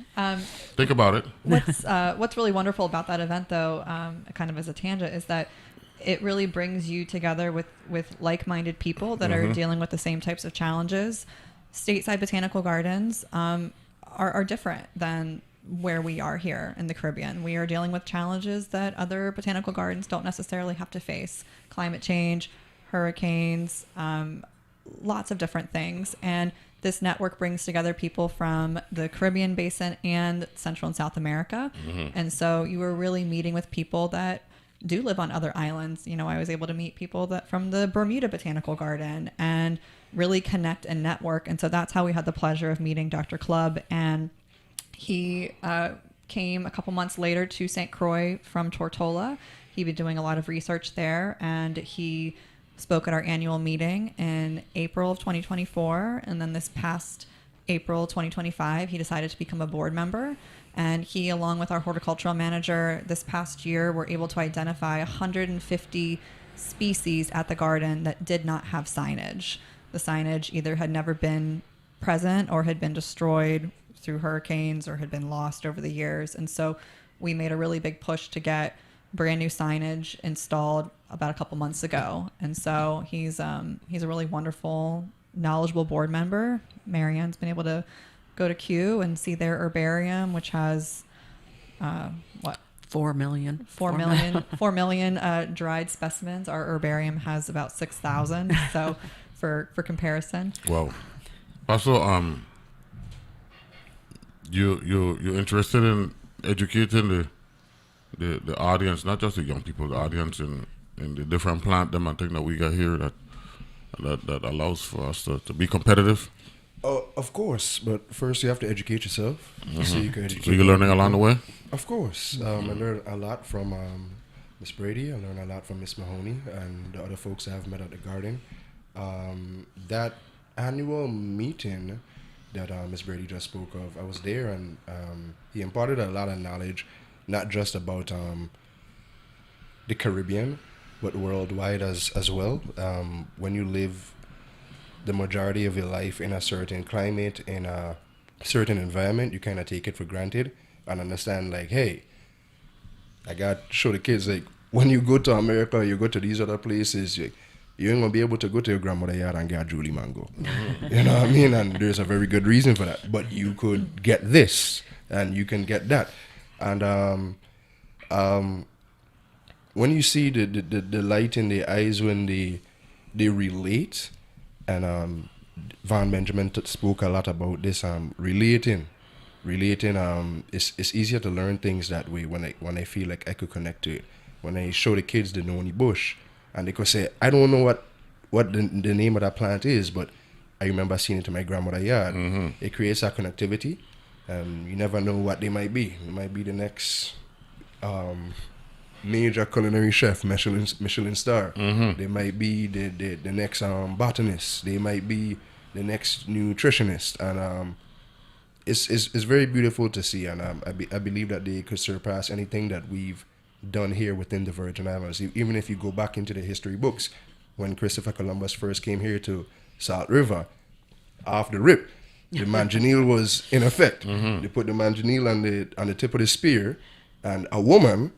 Think about it. What's really wonderful about that event, though, kind of as a tangent, is that it really brings you together with like-minded people that are dealing with the same types of challenges. Stateside botanical gardens are different than where we are here in the Caribbean. We are dealing with challenges that other botanical gardens don't necessarily have to face. Climate change, hurricanes, lots of different things. And this network brings together people from the Caribbean basin and Central and South America. And so you were really meeting with people that do live on other islands. You know, I was able to meet people that from the Bermuda Botanical Garden and really connect and network. And so that's how we had the pleasure of meeting Dr. Clubb. And he came a couple months later to St. Croix from Tortola. He'd been doing a lot of research there, and he spoke at our annual meeting in April of 2024. And then this past April 2025, he decided to become a board member. And he, along with our horticultural manager, this past year, were able to identify 150 species at the garden that did not have signage. The signage either had never been present or had been destroyed through hurricanes or had been lost over the years. And so we made a really big push to get brand new signage installed about a couple months ago. And so he's a really wonderful, knowledgeable board member. Marianne's been able to go to Kew and see their herbarium, which has 4 million dried specimens. Our herbarium has about 6,000. So for comparison. Well, also, you interested in educating the audience, not just the young people, the audience in the different plant them and thing that we got here that allows for us to be competitive. Oh, of course, but first you have to educate yourself so you can educate. So you're learning along the way? Of course. I learned a lot from Miss Brady. I learned a lot from Miss Mahoney and the other folks I have met at the garden. That annual meeting that Miss Brady just spoke of, I was there, and he imparted a lot of knowledge, not just about the Caribbean, but worldwide as well. When you live the majority of your life in a certain climate, in a certain environment, you kind of take it for granted and understand, like, hey, I got to show the kids, like, when you go to America, you go to these other places, you ain't going to be able to go to your grandmother's yard and get a Julie mango. You know what I mean? And there's a very good reason for that. But you could get this, and you can get that. And when you see the light in their eyes when they relate, and Van Benjamin spoke a lot about this, relating. It's easier to learn things that way when I feel like I could connect to it. When I show the kids the Noni bush, and they could say, I don't know what the name of that plant is, but I remember seeing it in my grandmother's yard. It creates a connectivity, and you never know what they might be. It might be the next major culinary chef, Michelin star. They might be the next botanist. They might be the next nutritionist, and it's very beautiful to see. And I believe that they could surpass anything that we've done here within the Virgin Islands. Even if you go back into the history books, when Christopher Columbus first came here to Salt River, off the rip, the mangonel was in effect. They put the mangonel on the tip of the spear, and a woman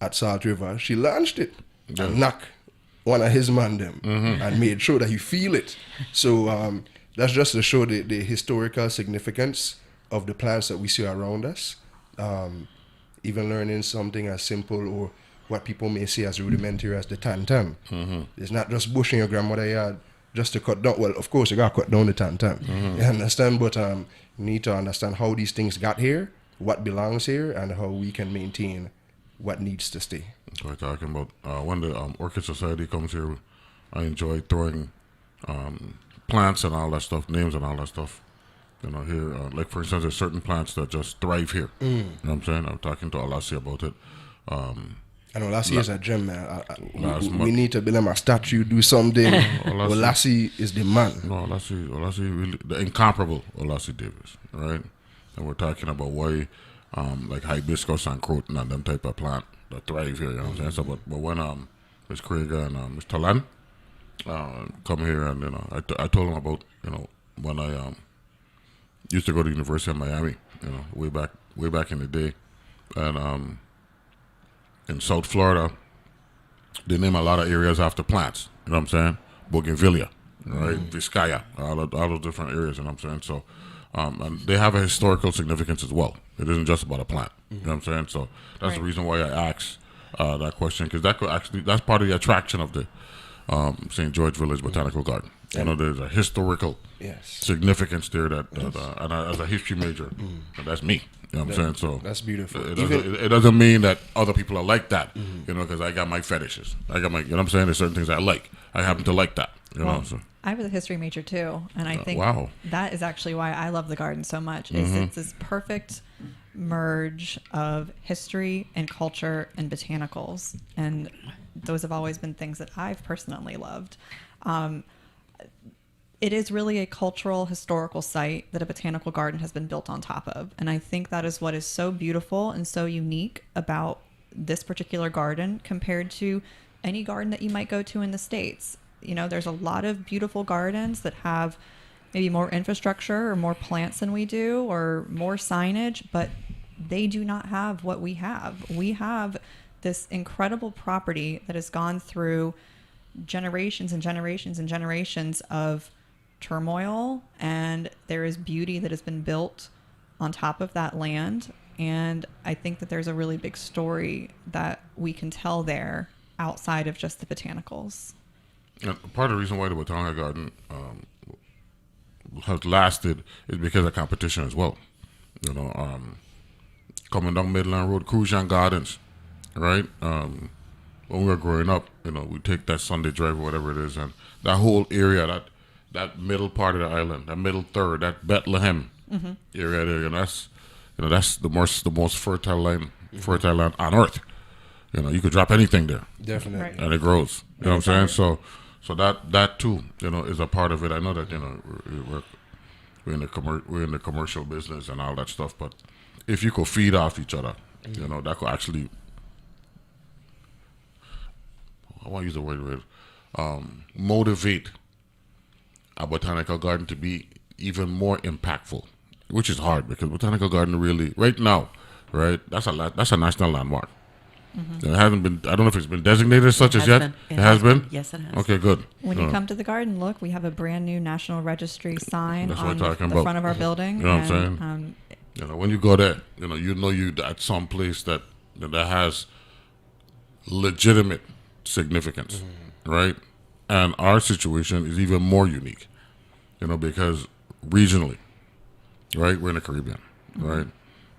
at Salt River, she launched it and knocked one of his man them and made sure that you feel it. So that's just to show the historical significance of the plants that we see around us. Even learning something as simple or what people may see as rudimentary as the tantan. It's not just bush in your grandmother's yard just to cut down. Well, of course, you got to cut down the tantan. You understand? But you need to understand how these things got here, what belongs here, and how we can maintain what needs to stay. That's what we're talking about. When the Orchid Society comes here, I enjoy throwing plants and all that stuff, names and all that stuff. You know, here, like for instance, there's certain plants that just thrive here. You know what I'm saying? I'm talking to Alassi about it. I know Lassie is a gem, man. We need to build him a statue, do something. Lassie is the man. No, Lassie really, the incomparable Alassi Davis, right? And we're talking about why, like hibiscus and croton and them type of plant that thrive here. You know what I'm saying? So, but when Miss Craig and Miss Talan come here, and you know, I told them about, you know, when I used to go to the University of Miami, you know, way back in the day, and in South Florida, they name a lot of areas after plants. You know what I'm saying? Bougainvillea, right? Vizcaya, all those different areas. You know what I'm saying? So, and they have a historical significance as well. It isn't just about a plant. You know what I'm saying? So that's the reason why I asked that question, because that's part of the attraction of the St. George Village Botanical Garden. You know, there's a historical significance there that and as a history major, and that's me. You know what I'm saying? So that's beautiful. It doesn't mean that other people are like that. You know, because I got my fetishes. I got my, you know what I'm saying? There's certain things I like. I happen to like that. You know, so. I was a history major too, and I think that is actually why I love the garden so much. Is it's this perfect merge of history and culture and botanicals, and those have always been things that I've personally loved. It is really a cultural, historical site that a botanical garden has been built on top of. And I think that is what is so beautiful and so unique about this particular garden compared to any garden that you might go to in the States. You know, there's a lot of beautiful gardens that have maybe more infrastructure or more plants than we do or more signage, but they do not have what we have. We have this incredible property that has gone through generations and generations and generations of turmoil, and there is beauty that has been built on top of that land. And I think that there's a really big story that we can tell there outside of just the botanicals. And part of the reason why the Botanical Garden has lasted is because of competition as well. You know, coming down Midland Road, Crucian Gardens, right? When we were growing up, we take that Sunday drive or whatever it is, and that whole area, that middle part of the island, that middle third, that Bethlehem area there, that's the most fertile land on earth. You could drop anything there. Definitely. Right. And it grows. You know what I'm saying? So that too, is a part of it. I know that we're in the commercial business and all that stuff, but if you could feed off each other, that could actually, I want to use the word, motivate a botanical garden to be even more impactful, which is hard because botanical garden really right now, right? That's a national landmark. It hasn't been. I don't know if it's been designated as such as yet. It has been. Yes, it has. Okay, good. When you come to the garden, look, we have a brand new National Registry sign That's what on I'm the talking about. front of our building. You know what I'm saying? When you go there, you at some place that has legitimate significance, right? And our situation is even more unique, because regionally, right, we're in the Caribbean, right?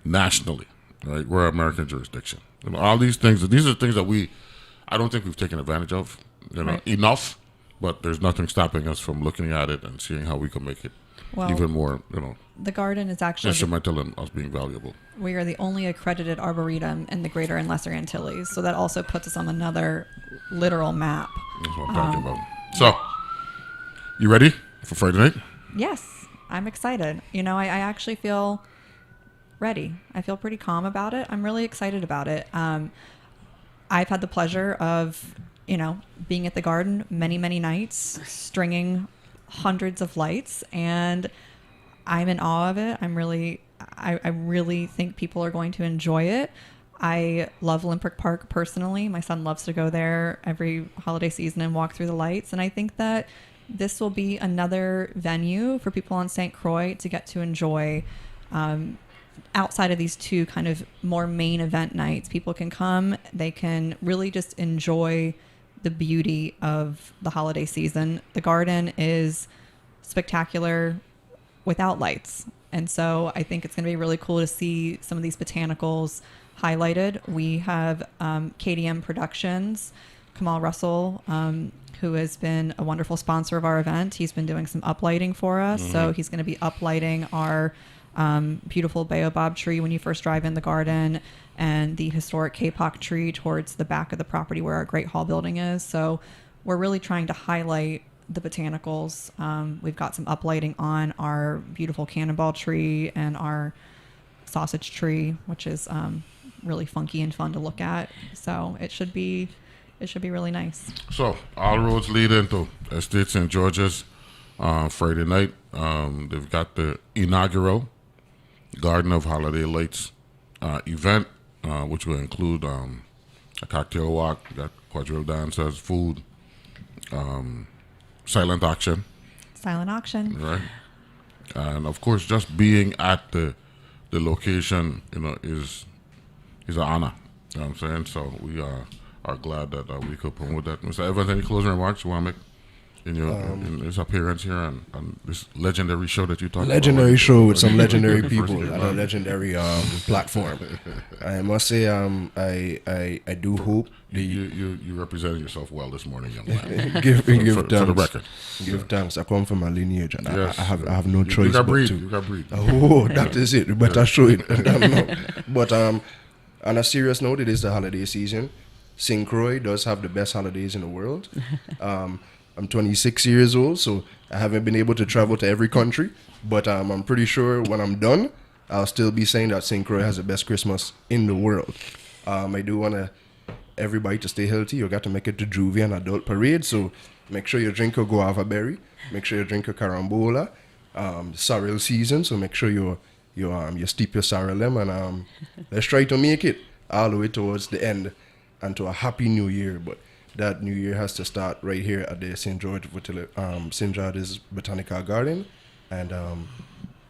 Nationally, right, we're an American jurisdiction. All these things are things that I don't think we've taken advantage of, Right. enough, but there's nothing stopping us from looking at it and seeing how we can make it even more, the garden is actually instrumental in us being valuable. we are the only accredited arboretum in the Greater and Lesser Antilles, so that also puts us on another literal map. That's what I'm talking about. So, you ready for Friday night? Yes, I'm excited. I actually feel ready. I feel pretty calm about it. I'm really excited about it. I've had the pleasure of, being at the garden many, many nights, stringing hundreds of lights, and I'm in awe of it. I really think people are going to enjoy it. I love Olympic Park personally. My son loves to go there every holiday season and walk through the lights. And I think that this will be another venue for people on St. Croix to get to enjoy. Outside of these two kind of more main event nights, people can come, they can really just enjoy the beauty of the holiday season. The garden is spectacular without lights. And so I think it's going to be really cool to see some of these botanicals highlighted. We have KDM Productions, Kamal Russell, who has been a wonderful sponsor of our event. He's been doing some uplighting for us. So he's going to be uplighting our beautiful baobab tree when you first drive in the garden, and the historic kapok tree towards the back of the property where our Great Hall building is. So we're really trying to highlight the botanicals. We've got some uplighting on our beautiful cannonball tree and our sausage tree, which is really funky and fun to look at. So it should be really nice. So all roads lead into Estate St. George's Friday night. They've got the inaugural Garden of Holiday Lights event, which will include a cocktail walk, got quadrille dancers, food, silent auction, right? And of course, just being at the location, is an honor. You know what I'm saying? So we are glad that we could promote that. Mr. Evans, any closing remarks you want to make in this appearance here on this legendary show that you talked about? Legendary show with some legendary people on a legendary platform. I must say, I do hope you represented yourself well this morning, young man. give thanks. For the record. Give thanks. I come from a lineage, and Yes. I have no choice. You got but breed. to. You got breed. Oh, that is it. You better show it. But on a serious note, it is the holiday season. St. Croix does have the best holidays in the world. I'm 26 years old, so I haven't been able to travel to every country, but I'm pretty sure when I'm done, I'll still be saying that St. Croix has the best Christmas in the world. I do want everybody to stay healthy. You got to make it to Juvie and Adult Parade, so make sure you drink a guava berry, make sure you drink a carambola. Sorrel season, so make sure you steep your sorrel and let's try to make it all the way towards the end and to a happy new year. But that new year has to start right here at the St. George's Botanical Garden. And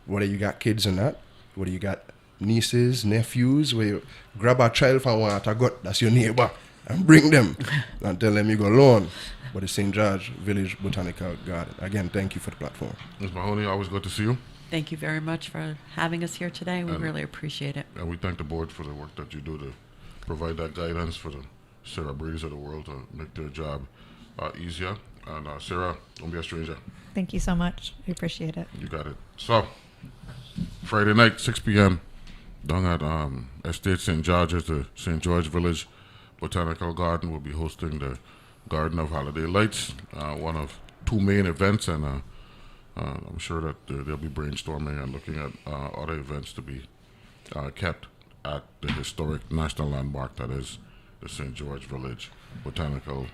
whether you got kids or not, whether you got nieces, nephews, where you grab a child from one to gut, that's your neighbor, and bring them and tell them you go alone. But the St. George Village Botanical Garden. Again, thank you for the platform. Ms. Mahoney, always good to see you. Thank you very much for having us here today. We really appreciate it. And we thank the board for the work that you do to provide that guidance for the Sarah Bradys of the world to make their job easier. And Sarah, don't be a stranger. Thank you so much. I appreciate it. You got it. So, Friday night, 6 p.m., down at Estate St. George's, the St. George Village Botanical Garden will be hosting the Garden of Holiday Lights, one of two main events, and I'm sure that they'll be brainstorming and looking at other events to be kept at the historic national landmark that is the St. George Village Botanical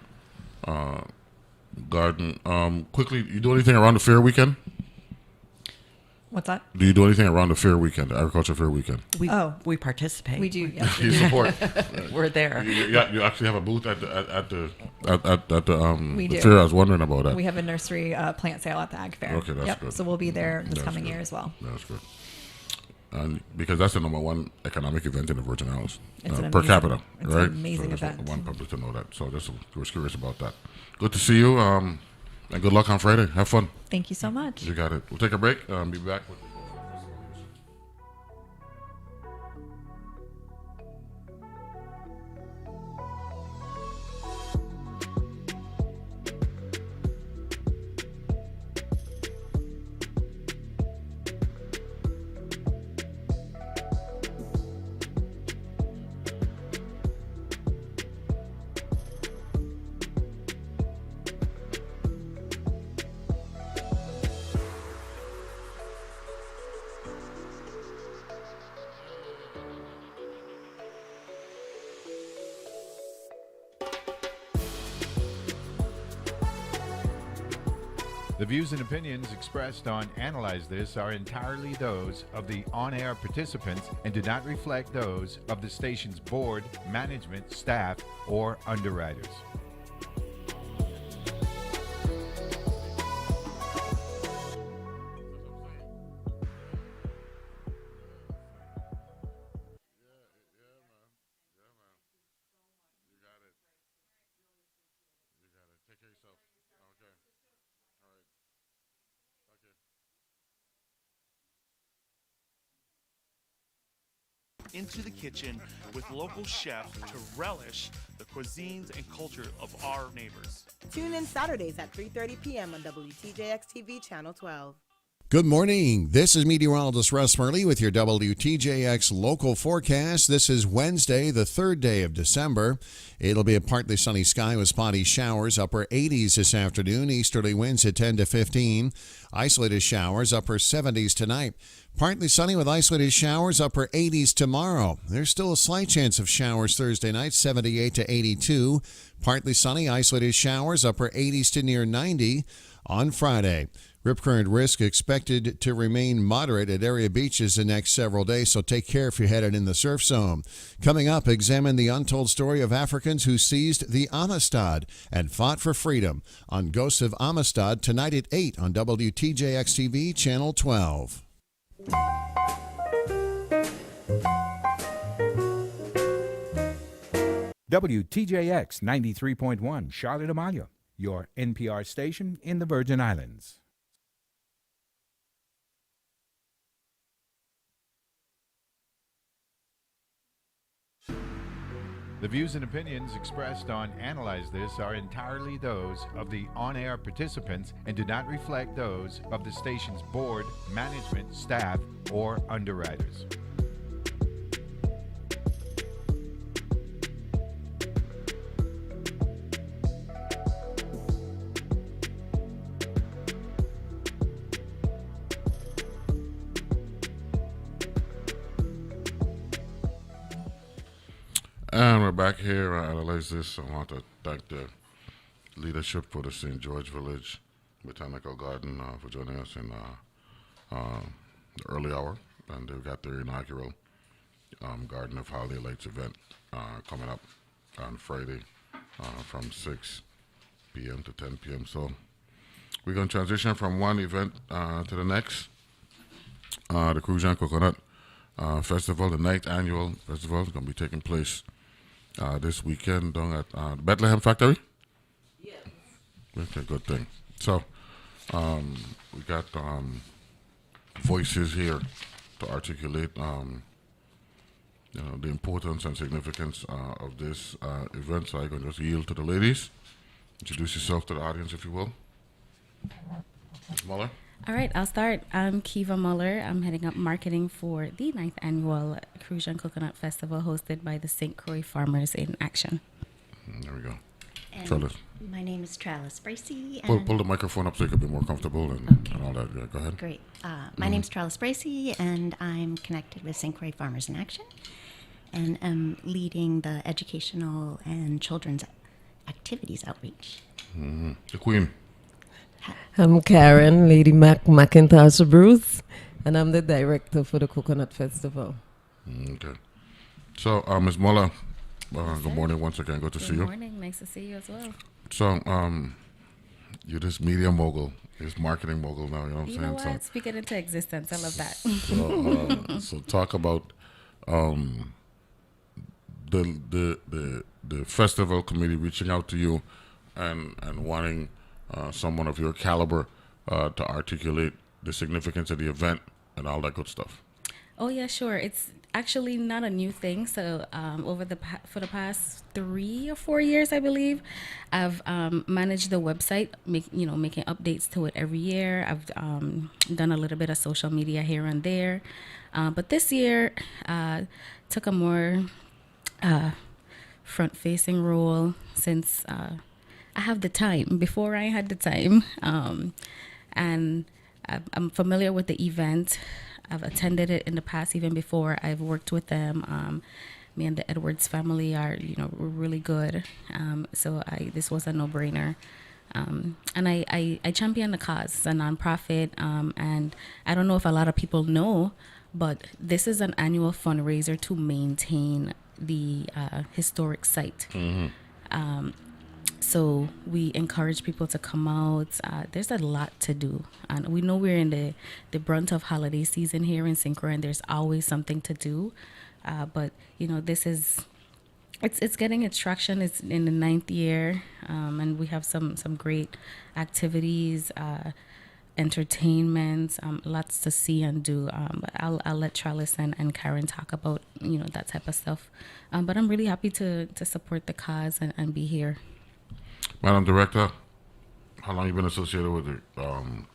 Garden. Quickly, you do anything around the fair weekend? What's that? Do you do anything around the fair weekend, the agriculture fair weekend? We participate. We do. Yes. You support. We're there. You actually have a booth at the We do. fair. I was wondering about that. We have a nursery plant sale at the Ag Fair. Okay, that's good. So we'll be there this That's coming good. year as well. That's good. And because that's the number one economic event in the Virgin Islands It's an per amazing- capita, it's an right? amazing so event. I want public to know that. So just was curious about that. Good to see you. And good luck on Friday. Have fun. Thank you so much. You got it. We'll take a break. Be back with the The views and opinions expressed on Analyze This are entirely those of the on-air participants and do not reflect those of the station's board, management, staff, or underwriters. Into the kitchen with local chef to relish the cuisines and culture of our neighbors. Tune in Saturdays at 3:30 p.m. on WTJX TV Channel 12. Good morning. This is meteorologist Russ Murley with your WTJX local forecast. This is Wednesday, the 3rd day of December. It'll be a partly sunny sky with spotty showers, upper 80s this afternoon, easterly winds at 10 to 15. Isolated showers, upper 70s tonight. Partly sunny with isolated showers, upper 80s tomorrow. There's still a slight chance of showers Thursday night, 78 to 82. Partly sunny, isolated showers, upper 80s to near 90 on Friday. Rip current risk expected to remain moderate at area beaches the next several days, so take care if you're headed in the surf zone. Coming up, examine the untold story of Africans who seized the Amistad and fought for freedom on Ghosts of Amistad tonight at 8 on WTJX TV Channel 12. WTJX 93.1 Charlotte Amalia, your NPR station in the Virgin Islands. The views and opinions expressed on Analyze This are entirely those of the on-air participants and do not reflect those of the station's board, management, staff, or underwriters. And we're back here. Analyze This. I want to thank the leadership for the St. George Village Botanical Garden for joining us in the early hour. And they've got their inaugural Garden of Holiday Lights event coming up on Friday from 6 p.m. to 10 p.m. So we're going to transition from one event to the next. The Crucian Coconut Festival, the 9th annual festival, is going to be taking place this weekend down at the Bethlehem Factory? Yes. Okay, good thing. So, we got voices here to articulate the importance and significance of this event. So I can just yield to the ladies. Introduce yourself to the audience, if you will. Ms. Muller. All right, I'll start. I'm Keva Muller. I'm heading up marketing for the 9th annual Crucian Coconut Festival hosted by the St. Croix Farmers in Action. There we go. And Tralice. my name is Tralice Bracy. Pull the microphone up so you can be more comfortable and all that. Yeah, go ahead. Great. My name's Tralice Bracy, and I'm connected with St. Croix Farmers in Action, and I'm leading the educational and children's activities outreach. The Queen. I'm Karen, Lady McIntosh-Bruce, and I'm the director for the Coconut Festival. Okay. So, Ms. Muller, good morning once again. Good to see you. Good morning. Nice to see you as well. So, you're this media mogul, this marketing mogul now, you know what I'm saying? You know what? So, Speak it into existence. I love that. so talk about the festival committee reaching out to you and wanting someone of your caliber to articulate the significance of the event and all that good stuff. Oh yeah, sure. It's actually not a new thing. So for the past 3 or 4 years, I believe, I've managed the website, making updates to it every year. I've done a little bit of social media here and there, but this year took a more front-facing role since I have the time. Before I had the time, and I'm familiar with the event. I've attended it in the past, even before. I've worked with them. Me and the Edwards family are, we're really good. So this was a no-brainer. And I champion the cause. It's a nonprofit, and I don't know if a lot of people know, but this is an annual fundraiser to maintain the historic site. So we encourage people to come out. There's a lot to do. And we know we're in the brunt of holiday season here in St. Croix, and there's always something to do. But, this is, it's getting its traction. It's in the 9th year, and we have some great activities, entertainment, lots to see and do. But I'll let Tralice and Karen talk about, that type of stuff. But I'm really happy to support the cause and be here. Madam Director, how long have you been associated with the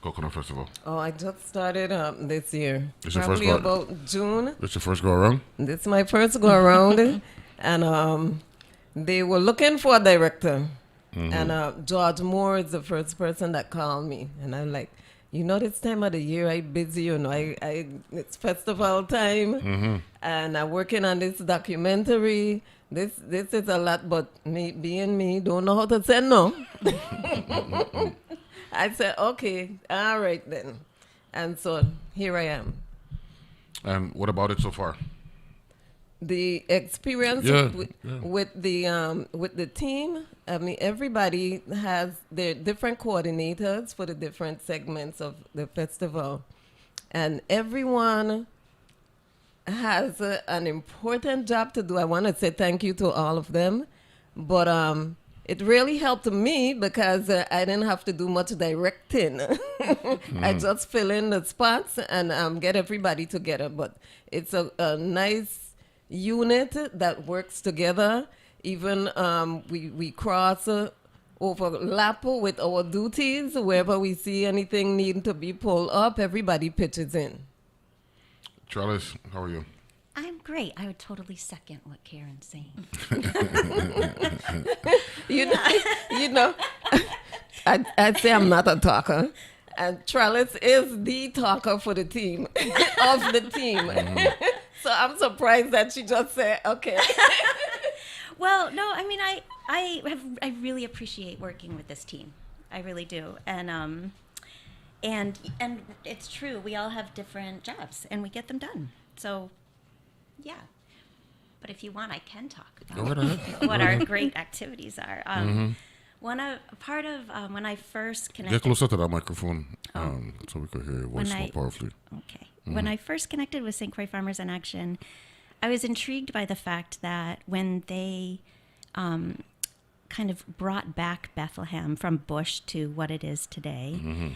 Coconut Festival? Oh, I just started this year. This your Probably first about June. This your first go around? This is my first go around. And they were looking for a director. And George Moore is the first person that called me. And I'm like, this time of the year, I'm busy, it's festival time. And I'm working on this documentary. This is a lot, but me being me, don't know how to say no. I said, okay, all right then. And so here I am. And what about it so far? The experience with the team, I mean, everybody has their different coordinators for the different segments of the festival. And everyone has an important job to do. I want to say thank you to all of them. But it really helped me because I didn't have to do much directing. I just fill in the spots and get everybody together. But it's a nice unit that works together. Even we cross overlap with our duties. Wherever we see anything needing to be pulled up, everybody pitches in. Tralice, how are you? I'm great. I would totally second what Karen's saying. I'd say I'm not a talker. And Tralice is the talker for the team, of the team. So I'm surprised that she just said, okay. Well, no, I mean, I really appreciate working with this team. I really do. And it's true. We all have different jobs, and we get them done. So, yeah. But if you want, I can talk about what our great activities are. When I first connected... Get closer to that microphone so we could hear your voice more powerfully. Okay. When I first connected with St. Croix Farmers in Action, I was intrigued by the fact that when they kind of brought back Bethlehem from bush to what it is today,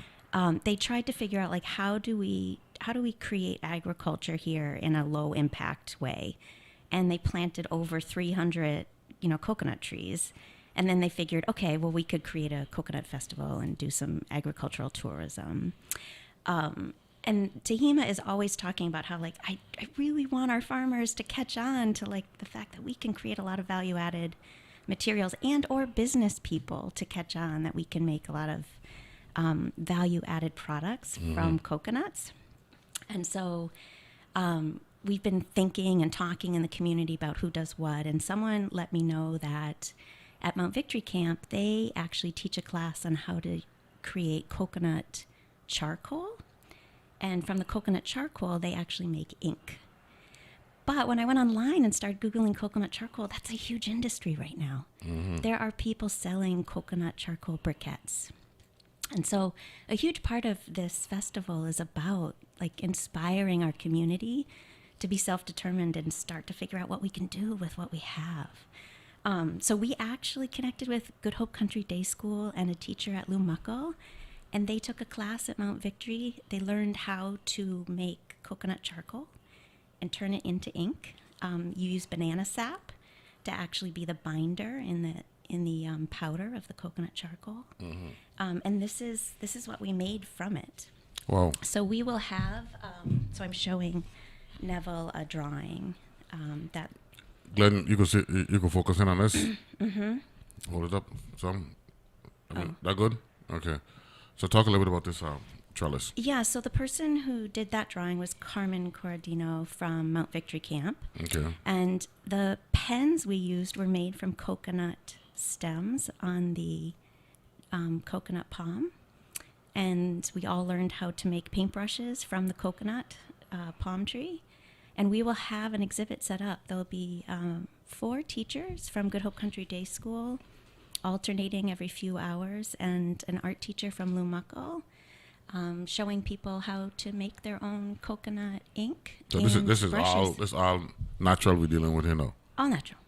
they tried to figure out, like, how do we do we create agriculture here in a low impact way? And they planted over 300, coconut trees. And then they figured, okay, well, we could create a coconut festival and do some agricultural tourism. And Tehima is always talking about how, I really want our farmers to catch on to, the fact that we can create a lot of value-added materials and or business people to catch on that we can make a lot of value-added products from coconuts. And so we've been thinking and talking in the community about who does what. And someone let me know that at Mount Victory Camp, they actually teach a class on how to create coconut charcoal. And from the coconut charcoal, they actually make ink. But when I went online and started Googling coconut charcoal, that's a huge industry right now. There are people selling coconut charcoal briquettes. And so a huge part of this festival is about inspiring our community to be self-determined and start to figure out what we can do with what we have. So we actually connected with Good Hope Country Day School and a teacher at Lumako, and they took a class at Mount Victory. They learned how to make coconut charcoal and turn it into ink. You use banana sap to actually be the binder in the powder of the coconut charcoal. And this is what we made from it. Wow. So we will have, so I'm showing Neville a drawing that. Glenn, you can focus in on this. Hold it up. That good? Okay. So talk a little bit about this trellis. Yeah, so the person who did that drawing was Carmen Corradino from Mount Victory Camp. Okay. And the pens we used were made from coconut stems on the coconut palm. And we all learned how to make paintbrushes from the coconut palm tree. And we will have an exhibit set up. There'll be 4 teachers from Good Hope Country Day School alternating every few hours, and an art teacher from Lumako showing people how to make their own coconut ink. So this is all natural we're dealing with here now. All natural.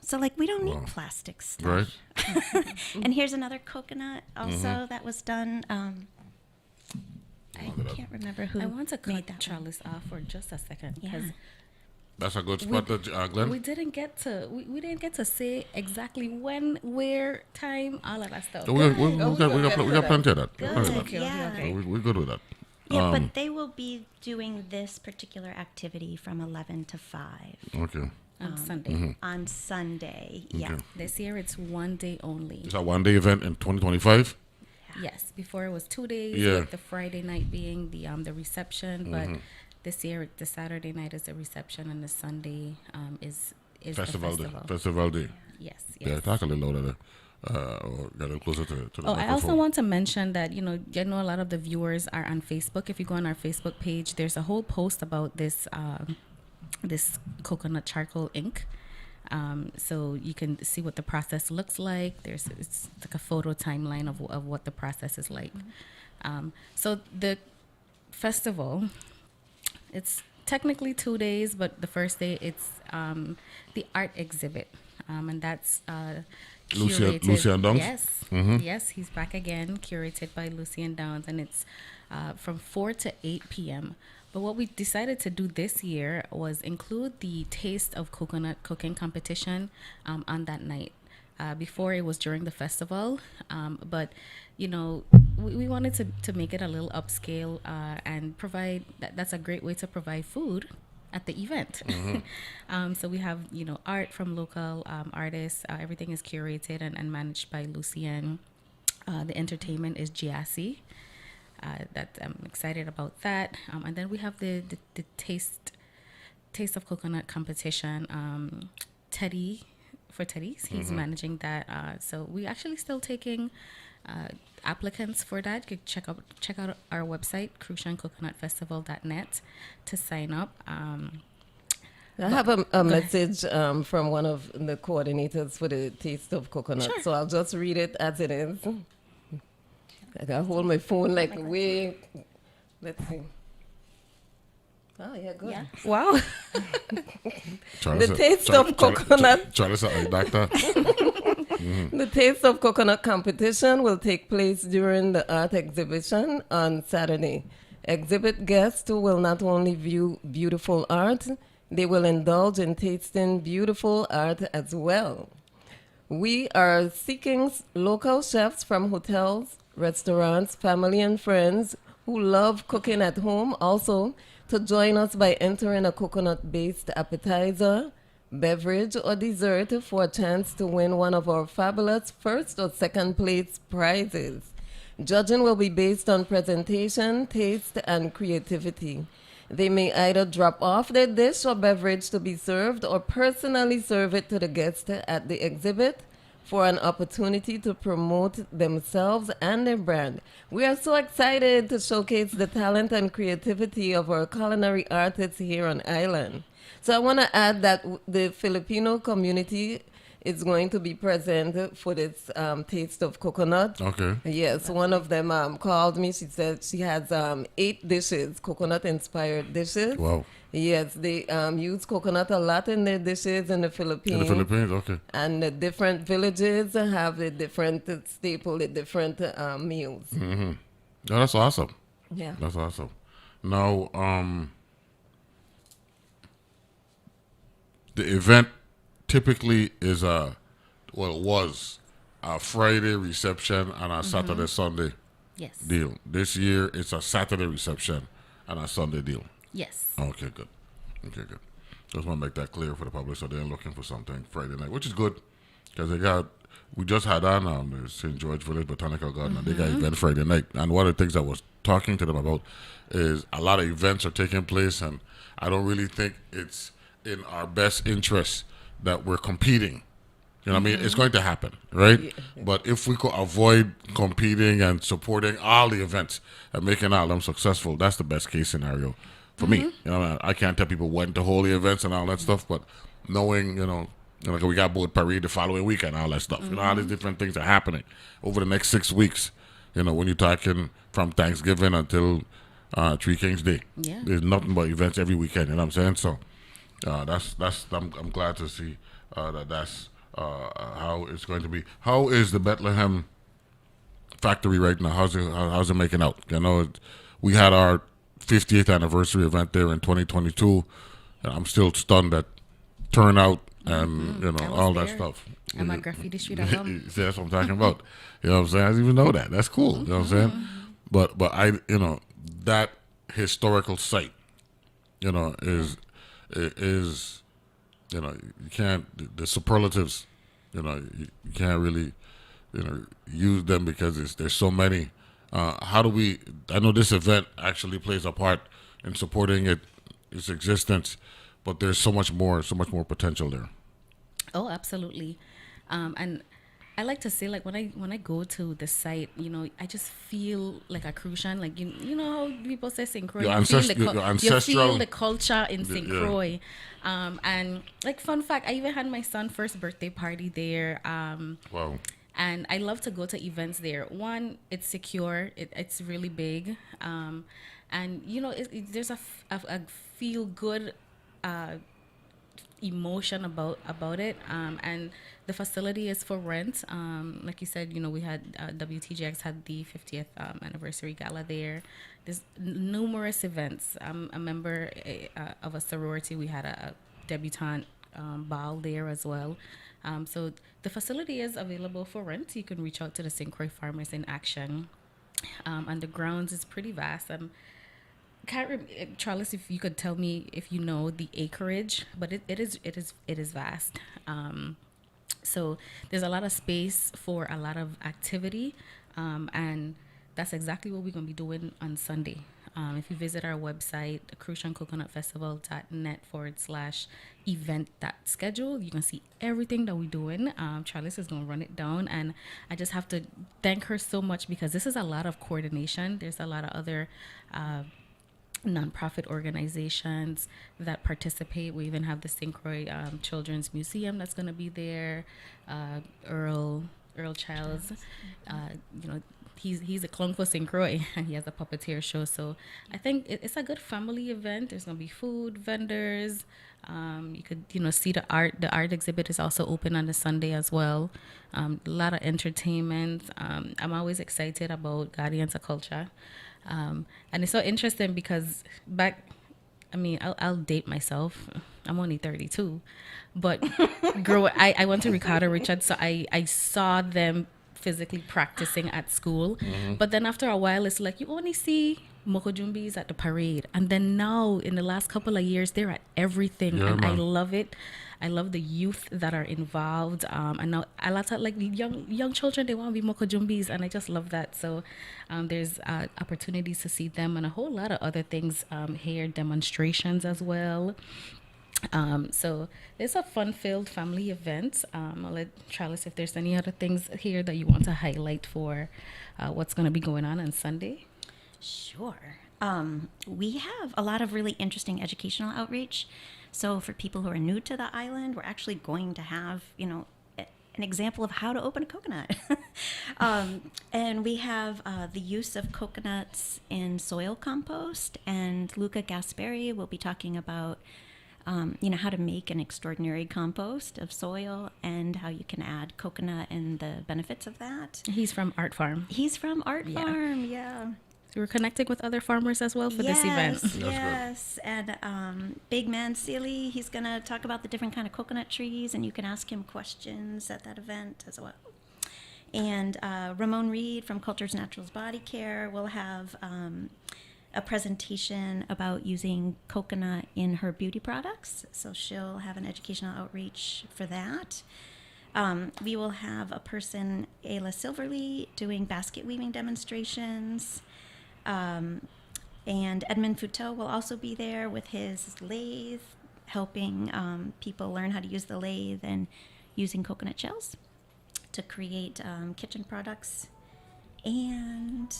So we don't need plastic stuff. Right. And here's another coconut also that was done. I can't remember who. I want to made cut that Tralice off for just a second. Yeah. That's a good spot, Glenn. We didn't get to say exactly when, where, time, all of that stuff. So we got plenty of that. Good. Yeah. So we're good with that. Yeah, but they will be doing this particular activity from 11 to 5. Okay. On Sunday. On Sunday, yeah. Okay. This year it's one day only. It's a one-day event in 2025? Yes. Before it was 2 days, with the Friday night being the reception, but this year the Saturday night is the reception and the Sunday is festival the festival. Festival day. Yes. Yeah, talk a little louder there. Or get a little closer to the microphone. I also want to mention that, a lot of the viewers are on Facebook. If you go on our Facebook page, there's a whole post about this coconut charcoal ink. So you can see what the process looks like. It's like a photo timeline of what the process is like. So the festival, it's technically 2 days, but the first day it's the art exhibit, and that's curated. Lucian Downs? Yes, yes, he's back again, curated by Lucian Downs, and it's from 4 to 8 p.m. But what we decided to do this year was include the Taste of Coconut cooking competition on that night. Before it was during the festival, but we wanted to make it a little upscale and provide that's a great way to provide food at the event. So we have art from local artists. Everything is curated and managed by Lucian. The entertainment is Giassi. I'm excited about that. And then we have the Taste of Coconut competition. Teddy. For Teddy's, he's managing that. So we actually still taking applicants for that. You can check out our website, cruciancoconutfestival.net, to sign up. I have a message from one of the coordinators for the Taste of Coconut, so I'll just read it as it is. I gotta hold my phone way. Let's see. Oh, yeah, good. Yeah. Wow. The Taste of Coconut. Tralice, doctor. The Taste of Coconut competition will take place during the art exhibition on Saturday. Exhibit guests will not only view beautiful art, they will indulge in tasting beautiful art as well. We are seeking local chefs from hotels, restaurants, family, and friends who love cooking at home also to join us by entering a coconut-based appetizer, beverage, or dessert for a chance to win one of our fabulous first or second place prizes. Judging will be based on presentation, taste, and creativity. They may either drop off their dish or beverage to be served or personally serve it to the guest at the exhibit for an opportunity to promote themselves and their brand. We are so excited to showcase the talent and creativity of our culinary artists here on island. So I want to add that the Filipino community is going to be present for this taste of coconut. Okay. Yes, one of them called me. She said she has 8 dishes, coconut-inspired dishes. Wow. Yes, they use coconut a lot in their dishes in the Philippines. In the Philippines, okay. And the different villages have a different staple, the different meals. Mm-hmm. Yeah, that's awesome. Yeah. That's awesome. Now, the event typically is was a Friday reception and a Saturday Sunday Yes. deal. This year it's a Saturday reception and a Sunday deal. Yes. Okay, good. Okay, good. Just want to make that clear for the public so they're looking for something Friday night, which is good because we just had on the St. George Village Botanical Garden and they got event Friday night. And one of the things I was talking to them about is a lot of events are taking place and I don't really think it's in our best interest that we're competing. You know what I mean? It's going to happen, right? Yeah. But if we could avoid competing and supporting all the events and making all of them successful, that's the best case scenario for me. You know, I can't tell people when to hold the events and all that stuff, but knowing, like we got Boat Paris the following week and all that stuff. You know, all these different things are happening over the next 6 weeks. You know, when you're talking from Thanksgiving until 3 Kings Day. Yeah. There's nothing but events every weekend, you know what I'm saying? So I'm glad to see that's how it's going to be. How is the Bethlehem factory right now? How's it making out? You know, we had our 50th anniversary event there in 2022. And I'm still stunned at turnout and all that stuff. On my graffiti street alum. See, that's what I'm talking about. You know what I'm saying? I didn't even know that. That's cool. You know what I'm saying? But I that historical site, is you can't, the superlatives, you can't really use them because there's so many. How do we? I know this event actually plays a part in supporting its existence, but there's so much more potential there. Oh, absolutely. And I like to say, like, when I go to the site, I just feel like a Crucian. Like, you know how people say St. Croix, you feel the culture in St. Croix. And like, fun fact, I even had my son's first birthday party there. Wow. And I love to go to events there. One, it's secure. It's really big. And there's a feel good emotion about it. And the facility is for rent. Like you said, we had WTJX had the 50th anniversary gala there. There's numerous events. I'm a member of a sorority. We had a debutante ball there as well. So the facility is available for rent. You can reach out to the St. Croix Farmers in Action. And the grounds is pretty vast. Tralice, if you could tell me if you know the acreage, but it is vast. So there's a lot of space for a lot of activity, and that's exactly what we're gonna be doing on Sunday. If you visit our website, cruciancoconutfestival.net/event.schedule, you can see everything that we're doing. Tralice is going to run it down, and I just have to thank her so much because this is a lot of coordination. There's a lot of other nonprofit organizations that participate. We even have the St. Croix Children's Museum that's going to be there. Earl Childs, he's a clone for St. Croix and he has a puppeteer show. So I think it's a good family event. There's going to be food, vendors. You could, see the art. The art exhibit is also open on the Sunday as well. A lot of entertainment. I'm always excited about Guardians of Culture. And it's so interesting because I'll date myself. I'm only 32, but I went to Ricardo Richards, so I saw them physically practicing at school. But then after a while, it's like you only see Mokojumbis at the parade, and then now in the last couple of years, they're at everything, and I love it. I love the youth that are involved, and now a lot of like the young children, they want to be Mokojumbis, and I just love that. So there's opportunities to see them and a whole lot of other things, hair demonstrations as well. So it's a fun-filled family event. I'll let Tralice if there's any other things here that you want to highlight for what's going to be going on Sunday. Sure. We have a lot of really interesting educational outreach. So for people who are new to the island, we're actually going to have, an example of how to open a coconut. And we have the use of coconuts in soil compost. And Luca Gasperi will be talking about, how to make an extraordinary compost of soil and how you can add coconut and the benefits of that. He's from Art Farm. Farm, yeah. So we're connecting with other farmers as well for this event. Yes, and Big Man Sealy, he's going to talk about the different kind of coconut trees, and you can ask him questions at that event as well. And Ramon Reed from Cultures Naturals Body Care will have a presentation about using coconut in her beauty products. So she'll have an educational outreach for that. We will have a person, Ayla Silverly, doing basket weaving demonstrations. And Edmund Futeau will also be there with his lathe, helping people learn how to use the lathe and using coconut shells to create kitchen products. And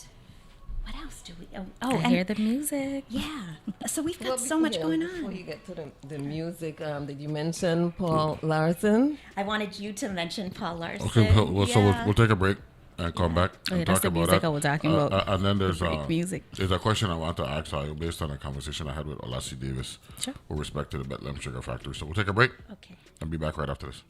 what else do we? I hear the music. Yeah. So we've got so much going on. Before you get to the music, did you mention Paul Larson? I wanted you to mention Paul Larson. Okay, so we'll take a break and come back and that's talk the about music that. I was talking about. And then there's music. There's a question I want to ask you based on a conversation I had with Olassie Davis with respect to the Bethlehem Sugar Factory. So we'll take a break. Okay. And be back right after this.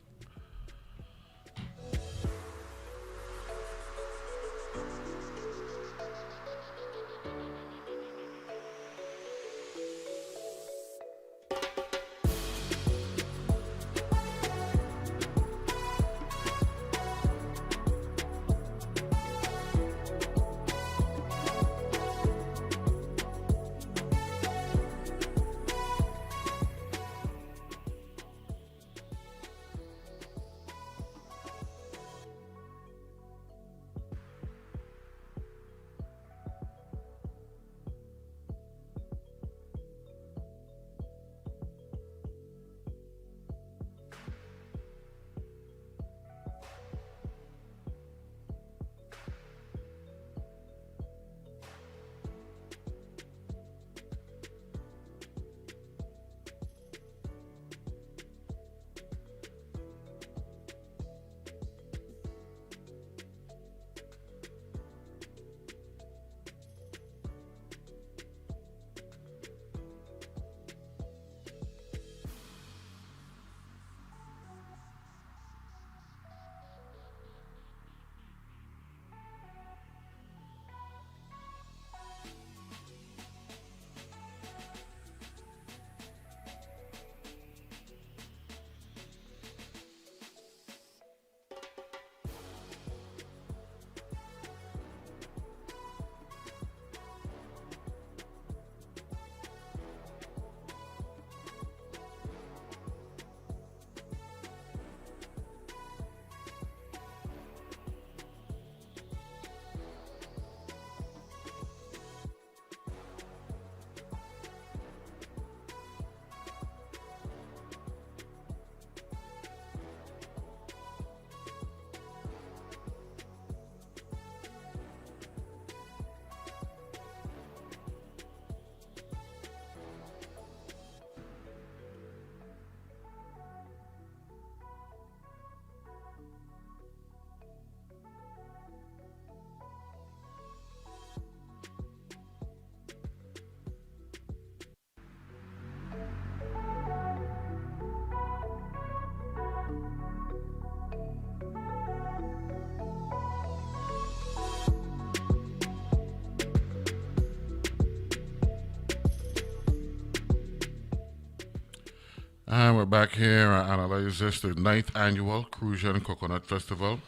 And we're back here at Analyze This. The 9th annual Crucian Coconut Festival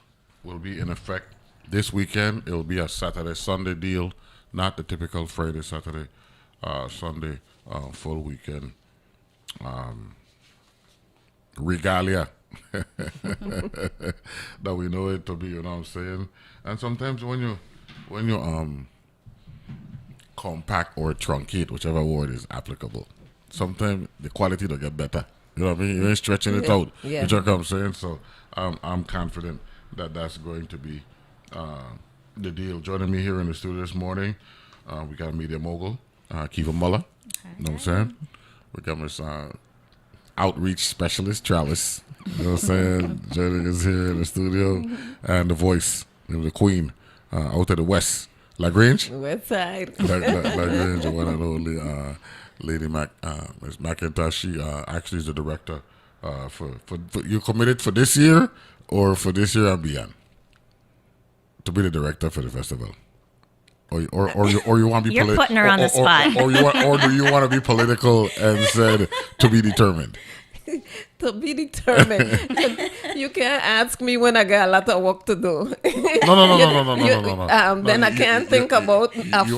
will be in effect this weekend. It will be a Saturday-Sunday deal, not the typical Friday, Saturday, Sunday full weekend regalia that we know it to be. You know what I'm saying? And sometimes when you compact or truncate, whichever word is applicable, sometimes the quality will get better. You know what I mean? You ain't stretching it out. Yeah. You know what I'm saying? So I'm confident that that's going to be the deal. Joining me here in the studio this morning, we got a media mogul, Keva Muller. You know what I'm saying? We got Miss outreach specialist, Tralice. You know what I'm saying? Joining us here in the studio. And the voice, the queen, out of the West. Lagrange? West side. Lagrange, the one and only Lady Miss McIntosh. She actually is the director for you committed for this year or for this year and beyond to be the director for the festival, or you want to be You're putting her on the spot, or do you want to be political and said to be determined? To be determined. You can't ask me when I got a lot of work to do. No. Then I can't think about after.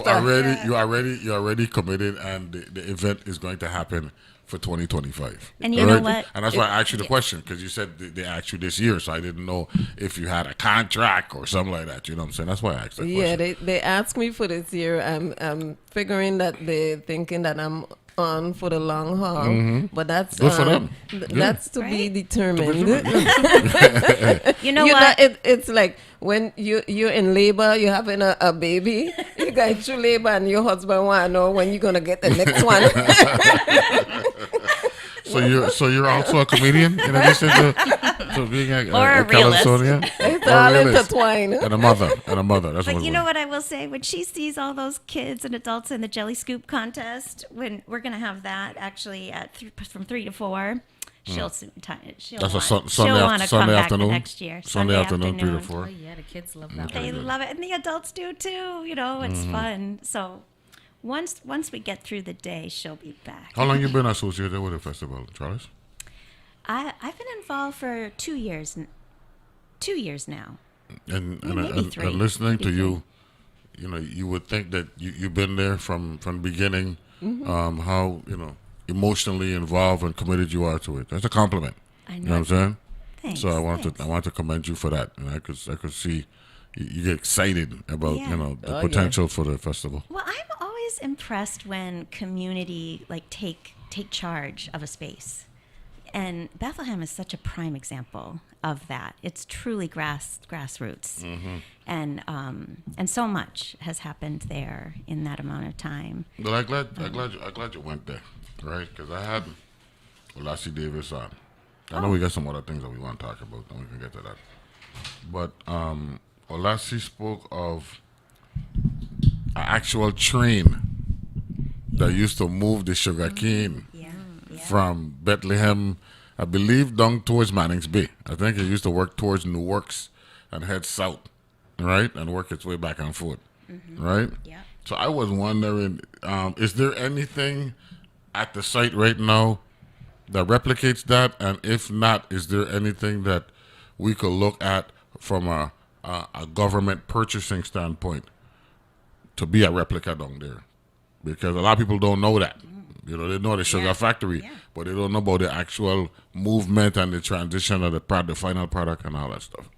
You're already committed, and the event is going to happen for 2025. And you know what? And that's why I asked you the question, because you said they asked you this year, so I didn't know if you had a contract or something like that. You know what I'm saying? That's why I asked that question. Yeah, they asked me for this year. I'm figuring that they're thinking that I'm on for the long haul, but that's good for them. That's to be determined. You know what? It's like when you're in labor, you're having a baby, you got through labor, and your husband want to know when you're gonna get the next one. So you're also a comedian in addition to being a realist. Californian? It's all intertwined. And a mother. That's But what you know what I will say? When she sees all those kids and adults in the jelly scoop contest, when we're going to have that actually at from 3 to 4, she'll want to come back next year. Sunday afternoon, 3 to 4. Oh yeah, the kids love that. They love it, and the adults do too. You know, it's fun. So once we get through the day, she'll be back. How long you been associated with the festival, Tralice? I've been involved for 2 years. 2 years now. And three. And listening to you, you know, you would think that you've been there from the beginning. How emotionally involved and committed you are to it. That's a compliment. I know. You know what I'm saying? Thanks. So I want to commend you for that. And I could see you get excited about the potential for the festival. Well, I'm always impressed when community take charge of a space. And Bethlehem is such a prime example of that. It's truly grassroots, and so much has happened there in that amount of time. But I'm glad you went there, right? Because I had Olassie Davis on. I know we got some other things that we want to talk about, and we can get to that. But Olassie spoke of an actual train that used to move the sugarcane from Bethlehem, I believe, down towards Manning's Bay. I think it used to work towards New Works and head south, right? And work its way back and forth, right? Yeah. So I was wondering, is there anything at the site right now that replicates that? And if not, is there anything that we could look at from a government purchasing standpoint to be a replica down there? Because a lot of people don't know that. You know, they know the sugar factory, but they don't know about the actual movement and the transition of the final product and all that stuff.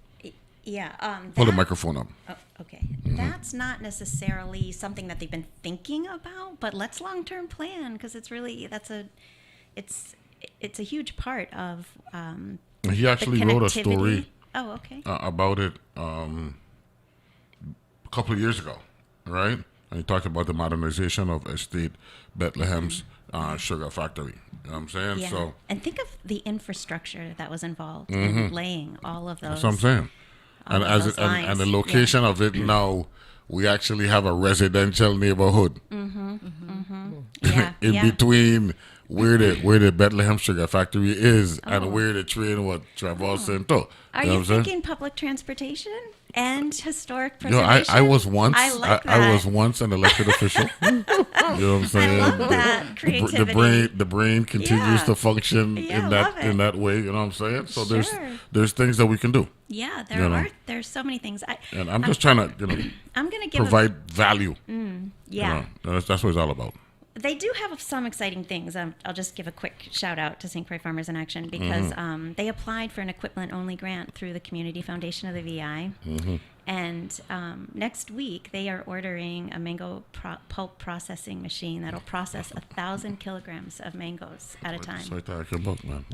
Yeah. Pull the microphone up. Oh, okay. That's not necessarily something that they've been thinking about, but let's long-term plan, because it's really it's a huge part of. He actually wrote a story. Oh, okay. About it a couple of years ago, right? And he talked about the modernization of Estate Bethlehem's sugar factory. You know what I'm saying? Yeah. So, and think of the infrastructure that was involved in laying all of those. That's what I'm saying. And the location of it now, we actually have a residential neighborhood Yeah, in between where the Bethlehem Sugar Factory is and where the train travels to. Are you thinking public transportation and historic You know, preservation? I was once I was that. once an elected official. You know what I'm saying? I love that creativity. The brain continues to function in that way. You know what I'm saying? So there's things that we can do. Yeah, there's so many things. And I'm just trying to I'm going to give provide value. Yeah, that's what it's all about. They do have some exciting things. I'll just give a quick shout out to St. Croix Farmers in Action because they applied for an equipment-only grant through the Community Foundation of the VI. And next week, they are ordering a mango pulp processing machine that'll process 1,000 kilograms of mangoes at a time.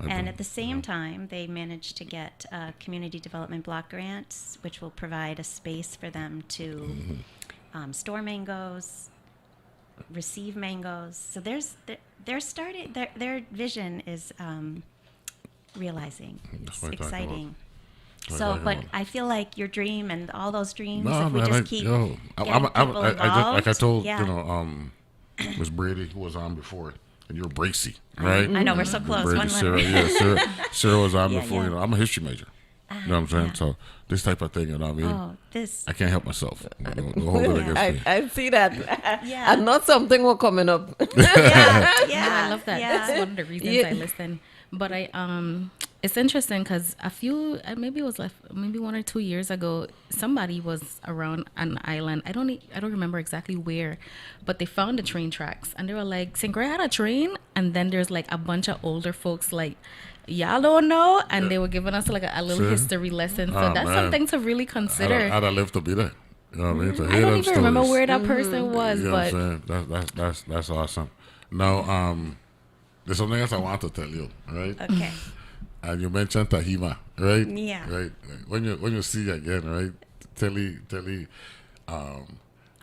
And at the same time, they managed to get a community development block grant, which will provide a space for them to store mangoes, receive mangoes. So their vision is realizing. It's exciting. So, but I feel like your dream and all those dreams, if we just keep getting people involved. Like I told Miss Brady, who was on before, and you're Bracy, right? I know, we're so close. Brady, one Sarah, Sarah was on before. You know, I'm a history major. You know what I'm saying? So this type of thing, you know what I mean? I can't help myself. I see that. And not something more coming up. I love that. That's one of the reasons I listen. But it's interesting because maybe it was maybe 1 or 2 years ago, somebody was around an island. I don't remember exactly where, but they found the train tracks and they were like, St. Croix had a train, and then there's like a bunch of older folks like, y'all don't know, and they were giving us like a little history lesson. So that's something to really consider. I'd have lived to be there. You know what I mean? I don't even remember where that person was, you know but what I'm saying? That's awesome. Now, there's something else I want to tell you, right? Okay. And you mentioned Tahima, right? Yeah. Right. When you see again, right? Tell me.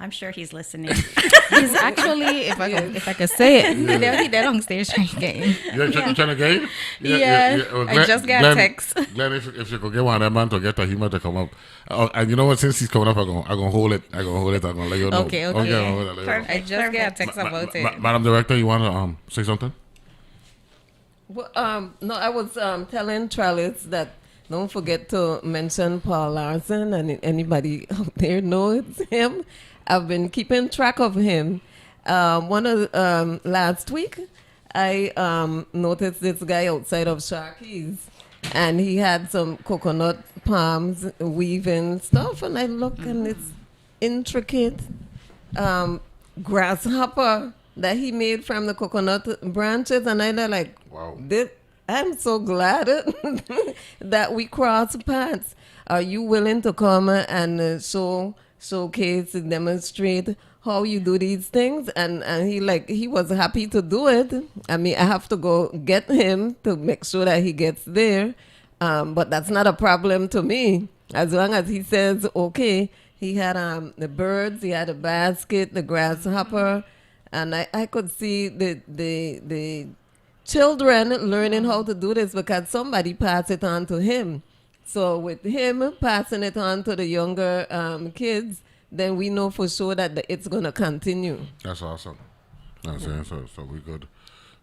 I'm sure he's listening. He's actually, if I could say it, they're downstairs trying to game. You're trying to game? Yeah. Well, I just got a text. Glenn, if you could get one of them man to get Tahima to come up. And you know what? Since he's coming up, I'm gonna hold it. I'm gonna let you know. Okay. Perfect. I just got a text about it. Madam Director, you want to say something? Well, no, I was telling Tralice that don't forget to mention Paul Larson, and anybody out there knows him. I've been keeping track of him. Last week, I noticed this guy outside of Sharky's, and he had some coconut palms weaving stuff, and I look and it's intricate grasshopper that he made from the coconut branches, and I'm like, wow. I'm so glad that we crossed paths. Are you willing to come and showcase, demonstrate how you do these things? And he was happy to do it. I mean, I have to go get him to make sure that he gets there. But that's not a problem to me. As long as he says, okay, he had the birds, he had a basket, the grasshopper, and I could see the children learning how to do this because somebody passed it on to him. So with him passing it on to the younger kids, then we know for sure that it's going to continue. That's awesome. So we're good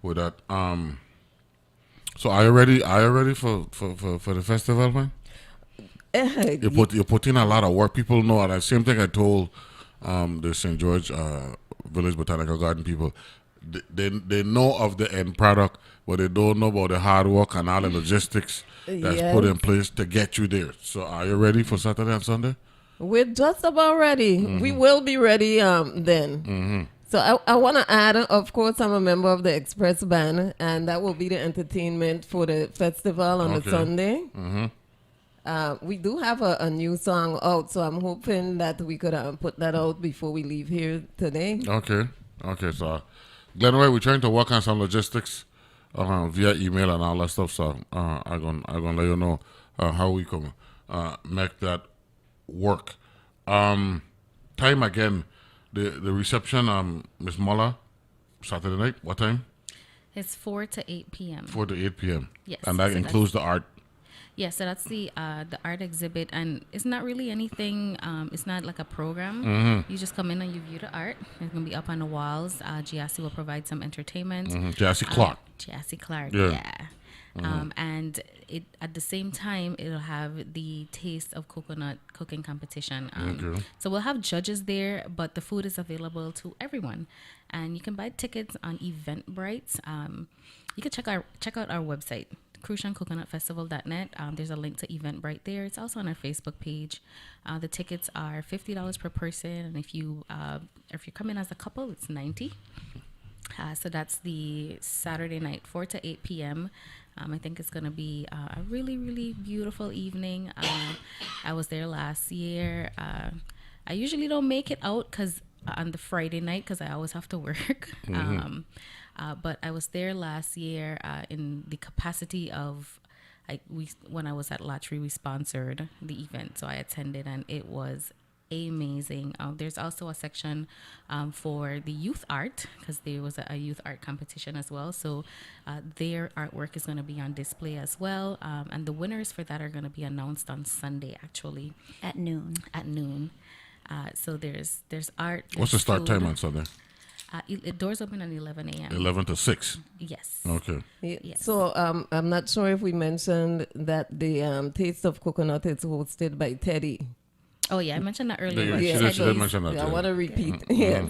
with that. So are you ready for the festival, man? You put in a lot of work. People know it. The same thing I told the St. George Village Botanical Garden people. They know of the end product, but they don't know about the hard work and all the logistics that's put in place to get you there. So are you ready for Saturday and Sunday? We're just about ready. Mm-hmm. We will be ready then. Mm-hmm. So I want to add, of course, I'm a member of the Express Band, and that will be the entertainment for the festival on the Sunday. Mm-hmm. We do have a new song out, so I'm hoping that we could put that out before we leave here today. Okay. So, Glenroy, we're trying to work on some logistics via email and all that stuff. So I'm gonna let you know how we can make that work. Time again. The reception, Miss Muller, Saturday night. What time? It's 4 to 8 p.m. 4 to 8 p.m. Yes. And that includes the art. Yeah, so that's the art exhibit, and it's not really anything. It's not like a program. You just come in and you view the art. It's gonna be up on the walls. Giassi will provide some entertainment. Giassi Clark. Giassi Clark. Yeah. Yeah. And it at the same time it'll have the Taste of Coconut cooking competition. So we'll have judges there, but the food is available to everyone, and you can buy tickets on Eventbrite. You can check out our website, CrucianCoconutFestival.net. There's a link to Eventbrite there. It's also on our Facebook page. The tickets are $50 per person, and if you're coming as a couple, it's $90. So that's the Saturday night, 4 to 8 p.m. I think it's going to be a really, really beautiful evening. I was there last year. I usually don't make it out on the Friday night because I always have to work. But I was there last year in the capacity of, when I was at Lottery, we sponsored the event. So I attended, and it was amazing. There's also a section for the youth art, because there was a youth art competition as well. So their artwork is going to be on display as well. And the winners for that are going to be announced on Sunday, actually. At noon. So there's art. What's the start time on Sunday? Doors open at 11 a.m. 11 to 6. Yes. Okay. Yes. So I'm not sure if we mentioned that the Taste of Coconut is hosted by Teddy. Oh yeah, I mentioned that earlier. Yeah, she did mention that. I want to repeat. Yeah.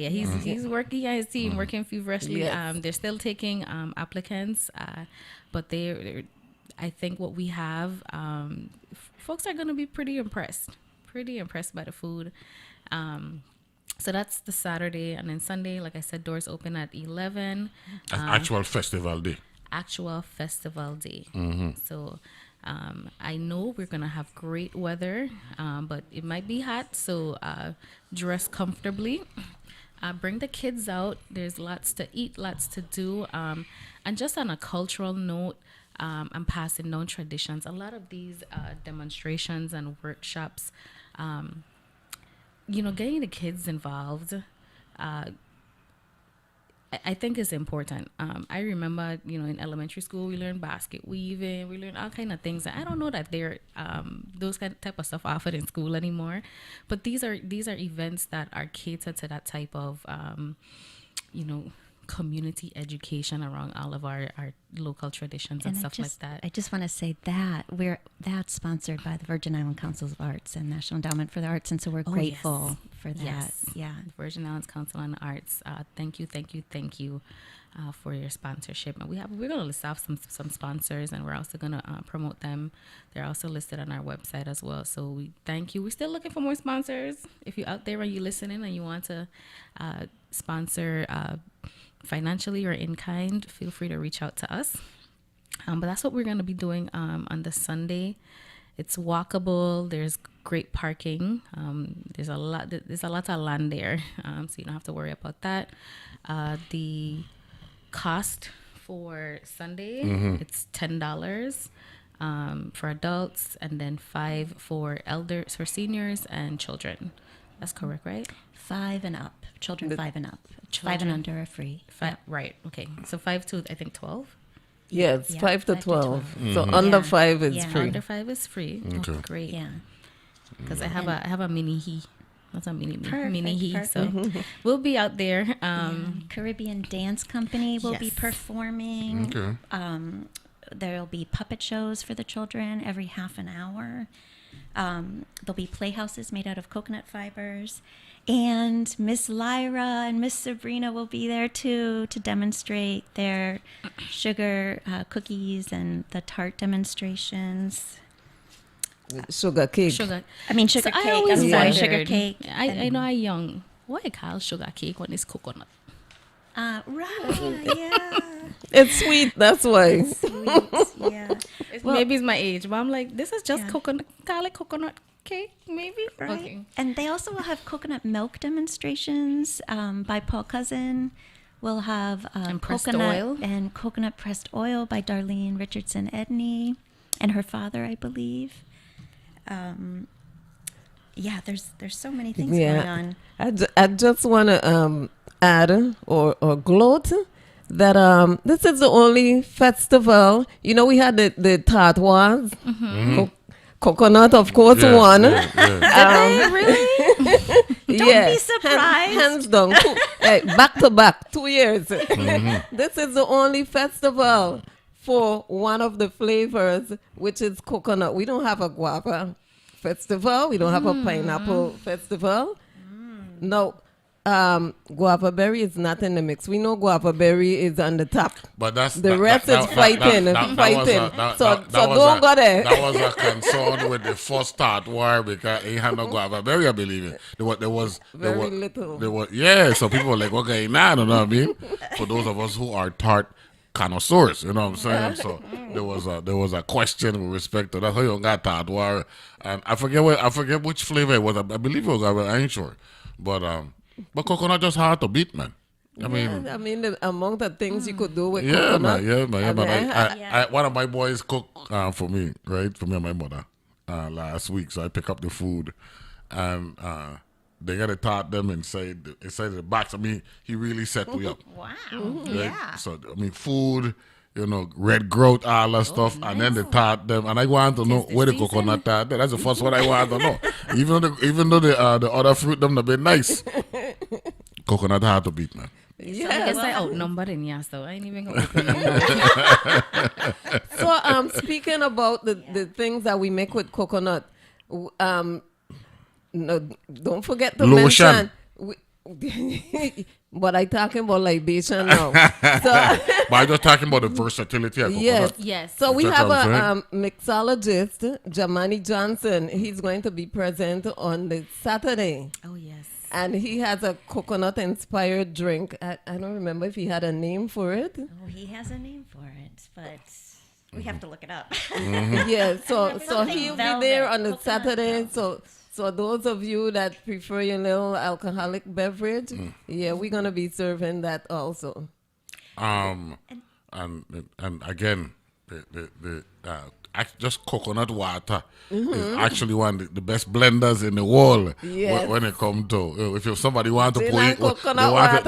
He's working. Yeah, his team working feverishly. Yes. They're still taking applicants, but I think what we have, folks are going to be pretty impressed by the food. So that's the Saturday, and then Sunday, like I said, doors open at 11. Actual festival day. So I know we're going to have great weather, but it might be hot, so dress comfortably. Bring the kids out. There's lots to eat, lots to do. And just on a cultural note, I'm passing down traditions. A lot of these demonstrations and workshops, getting the kids involved, I think is important. I remember, in elementary school, we learned basket weaving, we learned all kind of things. I don't know that they're those kind of type of stuff offered in school anymore, but these are events that are catered to that type of, community education around all of our local traditions and stuff like that. I just want to say that that's sponsored by the Virgin Island Council of Arts and National Endowment for the Arts, and so we're grateful for that. Yes. Yeah, Virgin Islands Council on the Arts. Thank you for your sponsorship. And we're going to list off some sponsors, and we're also going to promote them. They're also listed on our website as well. So we thank you. We're still looking for more sponsors. If you're out there and you're listening and you want to sponsor financially or in kind, feel free to reach out to us. But that's what we're going to be doing on the Sunday. It's walkable. There's great parking. There's a lot of land there, so you don't have to worry about that. The cost for Sunday, it's $10 for adults, and then $5 for seniors and children. That's correct, right? 5 and up. Children 5 and up. 5 and under are free. Right. Okay. So 5 to I think 12. Yeah, it's 5 to 12. So under 5 is free. Under 5 is free. Okay. Great. Yeah. Because I have a mini he. That's a mini he. So we'll be out there. Caribbean Dance Company will be performing. Okay. There'll be puppet shows for the children every half an hour. There'll be playhouses made out of coconut fibers. And Miss Lyra and Miss Sabrina will be there too to demonstrate their sugar cookies and the tart demonstrations. Sugar cake. Sugar cake. Sugar cake. I know I'm young. Why you call sugar cake when it's coconut? Right, yeah. It's sweet, that's why. Yeah. Maybe it's my age, but I'm like, this is just coconut. Call it coconut cake, maybe. Right. Okay. And they also will have coconut milk demonstrations by Paul Cousin. We'll have coconut pressed oil by Darlene Richardson Edney and her father, I believe. There's so many things going on. I just want to add or gloat that this is the only festival. You know, we had the tartoises. Coconut, of course, won. Did they really? Don't be surprised. Hands down. Back to back, 2 years. This is the only festival for one of the flavors, which is coconut. We don't have a guava festival. We don't have a pineapple festival. No. Guava berry is not in the mix. We know guava berry is on the top. But that's the rest is fighting. So don't go there. That was a concern with the first start war because it had no guava berry, I believe it. There was little. So people were like, okay, nah, you know what I mean? For those of us who are tart connoisseurs, you know what I'm saying? So there was a question with respect to that. How you got tart war? And I forget which flavor it was. I believe it was guava. I ain't sure, but coconut just hard to beat, man. I mean, the amount of things you could do with coconut. Man. One of my boys cooked for me, right? For me and my mother last week. So I pick up the food, and they got to tart them inside the box. I mean, he really set me up. Wow. Right? Yeah. So I mean, food. You know, red growth, all that stuff, nice. And then they tart them. And I want to know where the coconut tart. That's the first one I want to know. Even though the other fruit them a bit nice, coconut hard to beat, man. Yeah, so I guess I outnumbered in here, so I ain't even gonna open it. So speaking about the things that we make with coconut, no, don't forget to mention. But I talking about libation now. But I'm just talking about the versatility of coconut. Yes. So we have a mixologist, Jamani Johnson. He's going to be present on the Saturday. Oh, yes. And he has a coconut-inspired drink. I don't remember if he had a name for it. Oh, he has a name for it, but we have to look it up. Yeah, so he'll be there on the Saturday. So those of you that prefer your little alcoholic beverage, we're gonna be serving that also. And again, the just coconut water is actually one of the best blenders in the world. Yes. When it comes to if somebody want to put coconut water.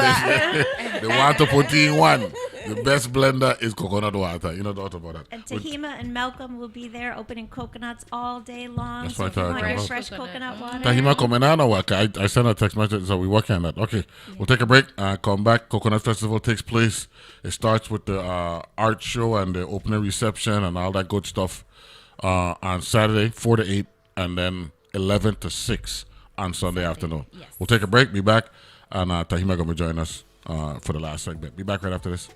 They want to put in one. The best blender is coconut water. You know doubt about that. And Tahima and Malcolm will be there opening coconuts all day long. That's so what if you I'm want talking your about. fresh coconut water. Tahima coming on or what? I sent a text message, so we're working on that. Okay, we'll take a break. Come back. Coconut Festival takes place. It starts with the art show and the opening reception and all that good stuff on Saturday, 4 to 8, and then 11 to 6 on Sunday afternoon. Yes. We'll take a break, be back, and Tahima going to join us for the last segment. Be back right after this.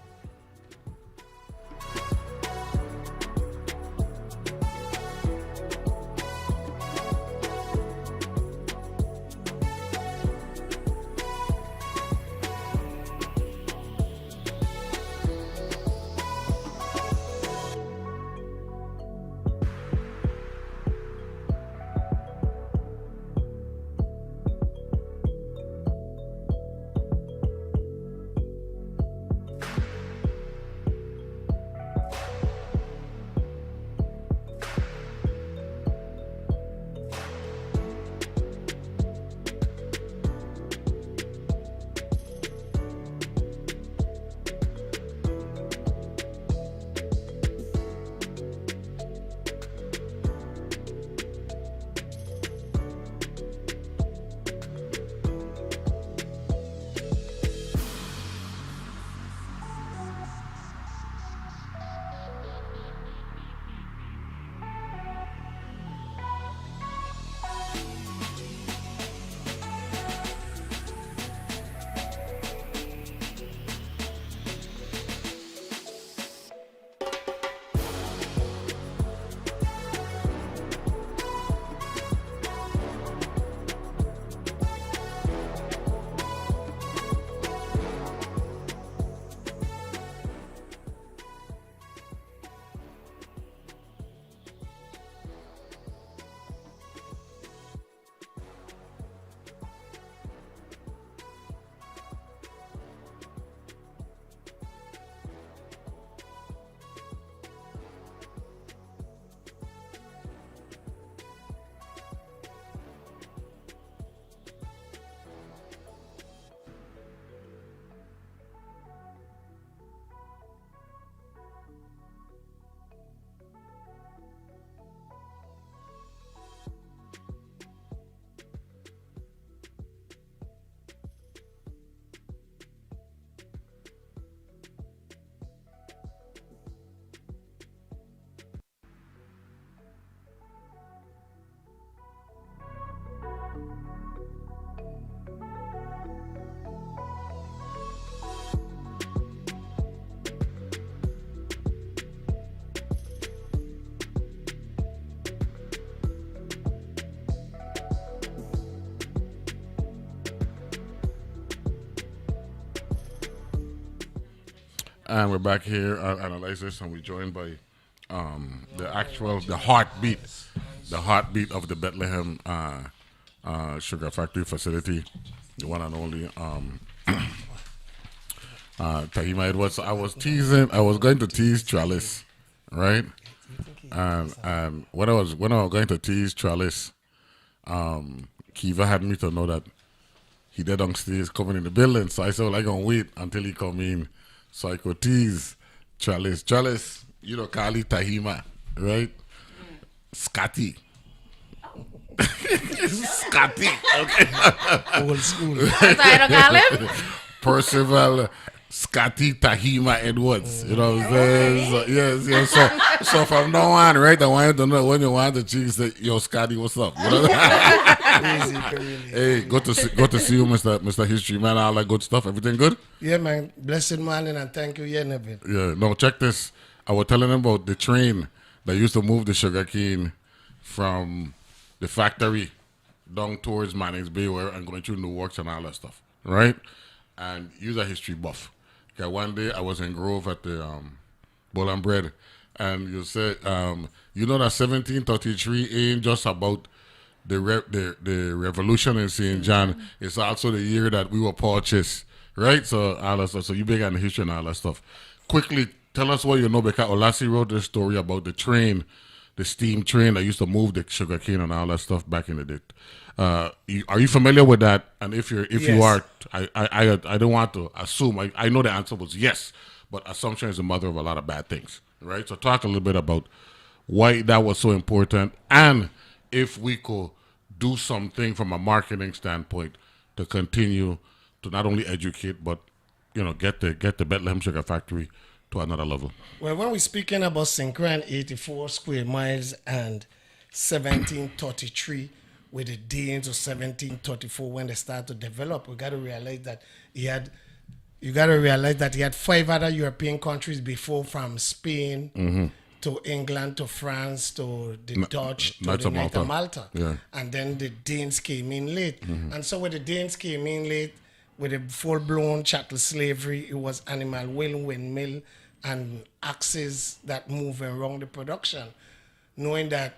and we're back here at Analysis, and we're joined by the heartbeat of the Bethlehem Sugar Factory facility, the one and only Tahima Edwards. I was going to tease Tralice, right? And when I was going to tease Tralice, Keva had me to know that he dead downstairs coming in the building. So I said, well, I gonna wait until he come in so I could tease Tralice. Tralice, you know, Kali Tahima, right? Scotty. Scotty. Okay. Old school. That's why I don't call him? Percival Scotty Tahima Edwards. You know what I'm saying? So, yes. So from now on, right, I want you to know when you want the cheese that, yo, Scotty, what's up? You know? Hey, good to see you, Mr. History Man. All that good stuff. Everything good? Yeah, man. Blessed morning and thank you, Neville. Yeah, no, check this. I was telling them about the train that used to move the sugarcane from the factory down towards Manning's Bay and going through New Works and all that stuff, right? And you're a history buff. Okay, one day I was in Grove at the Bowl and Bread, and you said, you know that 1733 ain't just about the revolution in St. John. It's also the year that we were purchased, right? So all that stuff. So you big on the history and all that stuff. Quickly, tell us what you know, because Olasi wrote this story about the train, the steam train that used to move the sugar cane and all that stuff back in the day. Are you familiar with that? And if you are, I don't want to assume. I know the answer was yes, but assumption is the mother of a lot of bad things, right? So talk a little bit about why that was so important, and if we could do something from a marketing standpoint to continue to not only educate but get the Bethlehem Sugar Factory to another level. Well, when we're speaking about St. Croix, 84 square miles and 1733 with the Danes of 1734 when they start to develop, you got to realize that he had 5 other European countries before, from Spain to England to France to the Dutch to the Knight of Malta. Yeah. And then the Danes came in late. And so when the Danes came in late with a full-blown chattel slavery, it was animal windmill and axes that move around the production. Knowing that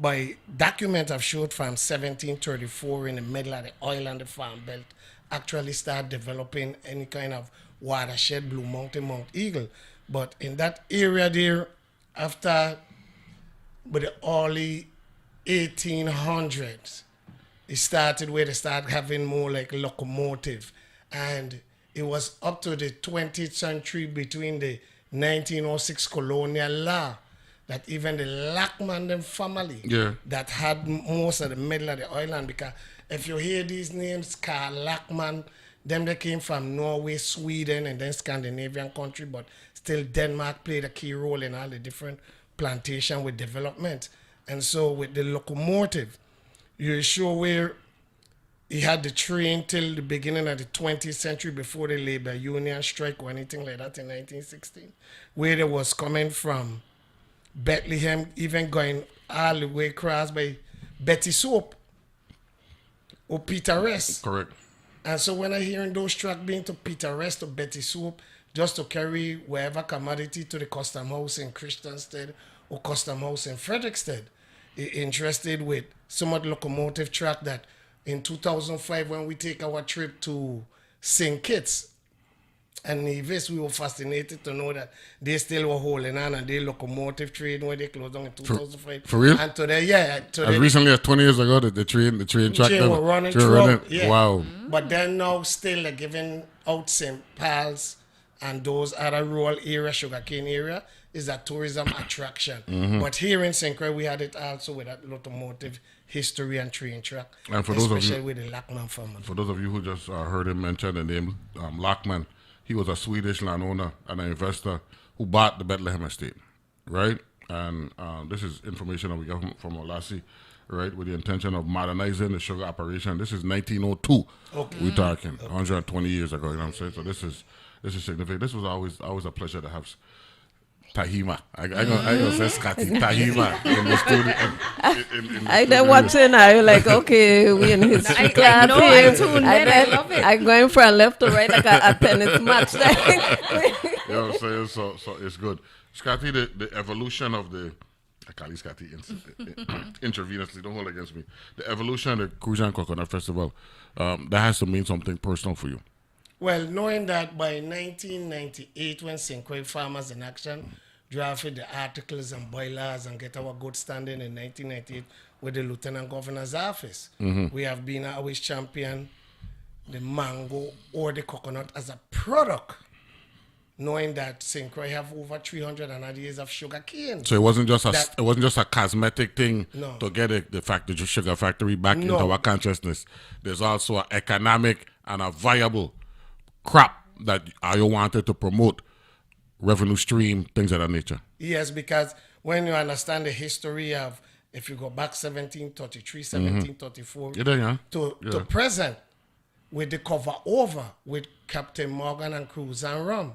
by documents I've showed from 1734 in the middle of the oil and the farm belt actually start developing any kind of watershed, Blue Mountain, Mount Eagle. But in that area there, after with the early 1800s, it started where they started having more like locomotive. And it was up to the 20th century, between the 1906 colonial law, that even the Lackman family that had most of the middle of the island, because if you hear these names, Karl Lackman, them they came from Norway, Sweden, and then Scandinavian country, but still Denmark played a key role in all the different plantation with development. And so with the locomotive, you're sure where he had the train till the beginning of the 20th century, before the labor union strike or anything like that in 1916, where they was coming from Bethlehem, even going all the way across by Betty Soap or Peter Rest. Correct. And so when I hearing those trucks being to Peter Rest or Betty Soap, just to carry wherever commodity to the custom house in Christiansted or custom house in Fredericksted, interested with some of the locomotive track that in 2005, when we take our trip to St. Kitts and Nevis, we were fascinated to know that they still were holding on and they locomotive trade when they closed down in 2005. For real? And today, as recently as 20 years ago, the train track were running through. Yeah. Wow. But then now still they're giving out St. Paul's and those other rural area, sugarcane area, is a tourism attraction. But here in St. Croix, we had it also with that locomotive history and train track, and for especially those of you, with the Lackman family. For those of you who just heard him mention the name Lackman, he was a Swedish landowner and an investor who bought the Bethlehem estate, right? And this is information that we got from Olasi, right, with the intention of modernizing the sugar operation. This is 1902. Okay. We're talking 120 years ago, you know what I'm saying? So this is significant. This was always a pleasure to have Tahima. I gonna say Scotty Tahima in the studio. I then watching now, like, okay, we in history class. I tuned in. I love it. I'm going from left to right like a tennis match. You know what I'm saying? So it's good. Scotty, the evolution of the, I call you Scotty intravenously, don't hold it against me. The evolution of the Crucian Coconut Festival, that has to mean something personal for you. Well, knowing that by 1998, when St. Croix Farmers in Action drafted the articles and bylaws and get our good standing in 1998 with the Lieutenant Governor's office, we have been always champion the mango or the coconut as a product, knowing that St. Croix have over 300 years of sugar cane. So it wasn't just a cosmetic thing to get the sugar factory back into our consciousness. There's also an economic and a viable crop that I wanted to promote, revenue stream, things of that nature. Yes, because when you understand the history of, if you go back 1733, 1734 to present, with the cover over with Captain Morgan and Cruz and Rum,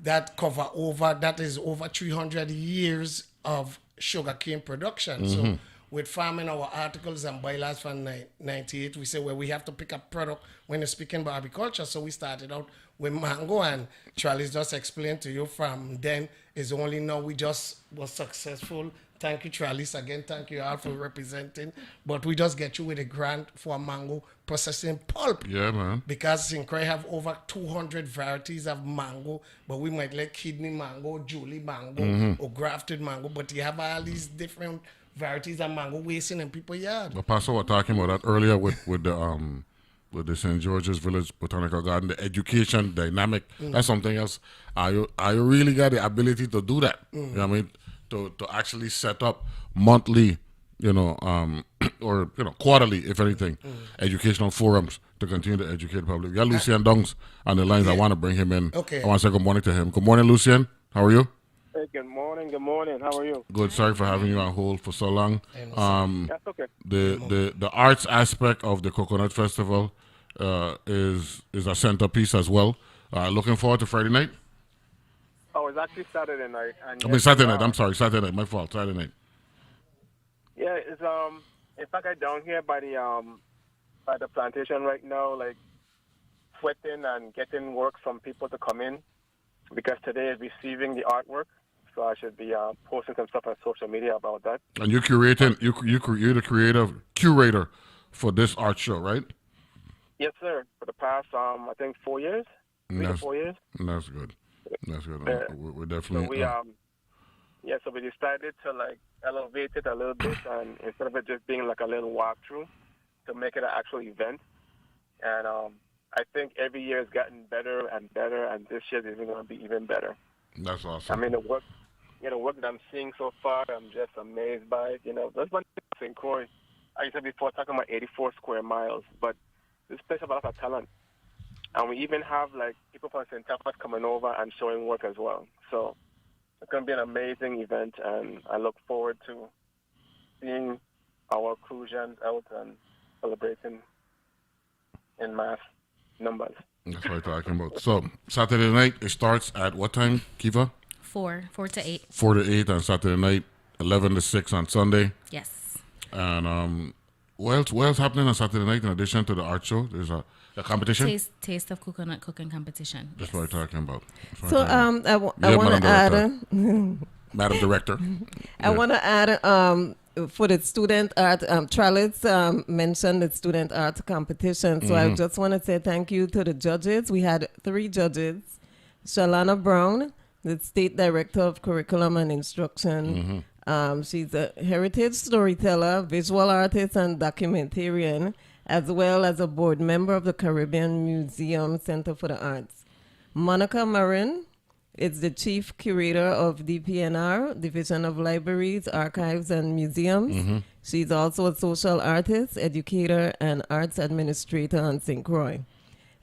that cover over, that is over 300 years of sugarcane production. So with farming our articles and bylaws from 98, we say, well, we have to pick a product when you're speaking about agriculture. So we started out with mango, and Tralice just explained to you from then is only now we just was successful. Thank you, Tralice. Again, thank you all for representing. But we just get you with a grant for mango processing pulp. Yeah, man. Because St. Croix have over 200 varieties of mango, but we might like kidney mango, Julie mango, or grafted mango, but you have all these different varieties of mango wasting in people's yard. The pastor was talking about that earlier with the St. George's Village Botanical Garden, the education dynamic. That's something else. I really got the ability to do that. You know what I mean? To actually set up monthly, or quarterly, if anything, educational forums to continue to educate the public. We got Lucien Dungs on the lines. I want to bring him in. Okay. I want to say good morning to him. Good morning, Lucien. How are you? Hey, good morning. Good morning. How are you? Good. Sorry for having you on hold for so long. That's okay. The arts aspect of the Coconut Festival is a centerpiece as well. Looking forward to Friday night. Oh, it's actually Saturday night. Saturday night. I'm sorry, Saturday night. My fault. Saturday night. Yeah, it's in fact I'm down here by the plantation right now, like sweating and getting work from people to come in, because today is receiving the artwork. So I should be posting some stuff on social media about that. And you're curating. You're the curator for this art show, right? Yes, sir. For the past I think 4 years, 3 to 4 years. That's good. That's good. We're definitely. So so we decided to like elevate it a little bit, and instead of it just being like a little walkthrough, to make it an actual event. And I think every year has gotten better and better, and this year is going to be even better. That's awesome. I mean, the work that I'm seeing so far, I'm just amazed by it. That's one thing in Croix. I said before, talking about 84 square miles, but this place has a lot of talent. And we even have like people from St. Thomas coming over and showing work as well. So it's going to be an amazing event, and I look forward to seeing our Crucians out and celebrating in mass numbers. That's what I'm talking about. So Saturday night, it starts at what time, Keva? 4 to 8. 4 to 8 on Saturday night, 11 to 6 on Sunday. Yes. And what else happening on Saturday night in addition to the art show? There's a competition? Taste of coconut cooking competition. That's what I'm talking about. So I want to add... Madam Director. I want to add... for the student art, Tralice mentioned the student art competition. So I just want to say thank you to the judges. We had 3 judges. Shalana Brown, the State Director of Curriculum and Instruction. She's a heritage storyteller, visual artist, and documentarian, as well as a board member of the Caribbean Museum Center for the Arts. Monica Marin is the chief curator of DPNR, Division of Libraries, Archives, and Museums. She's also a social artist, educator, and arts administrator on St. Croix.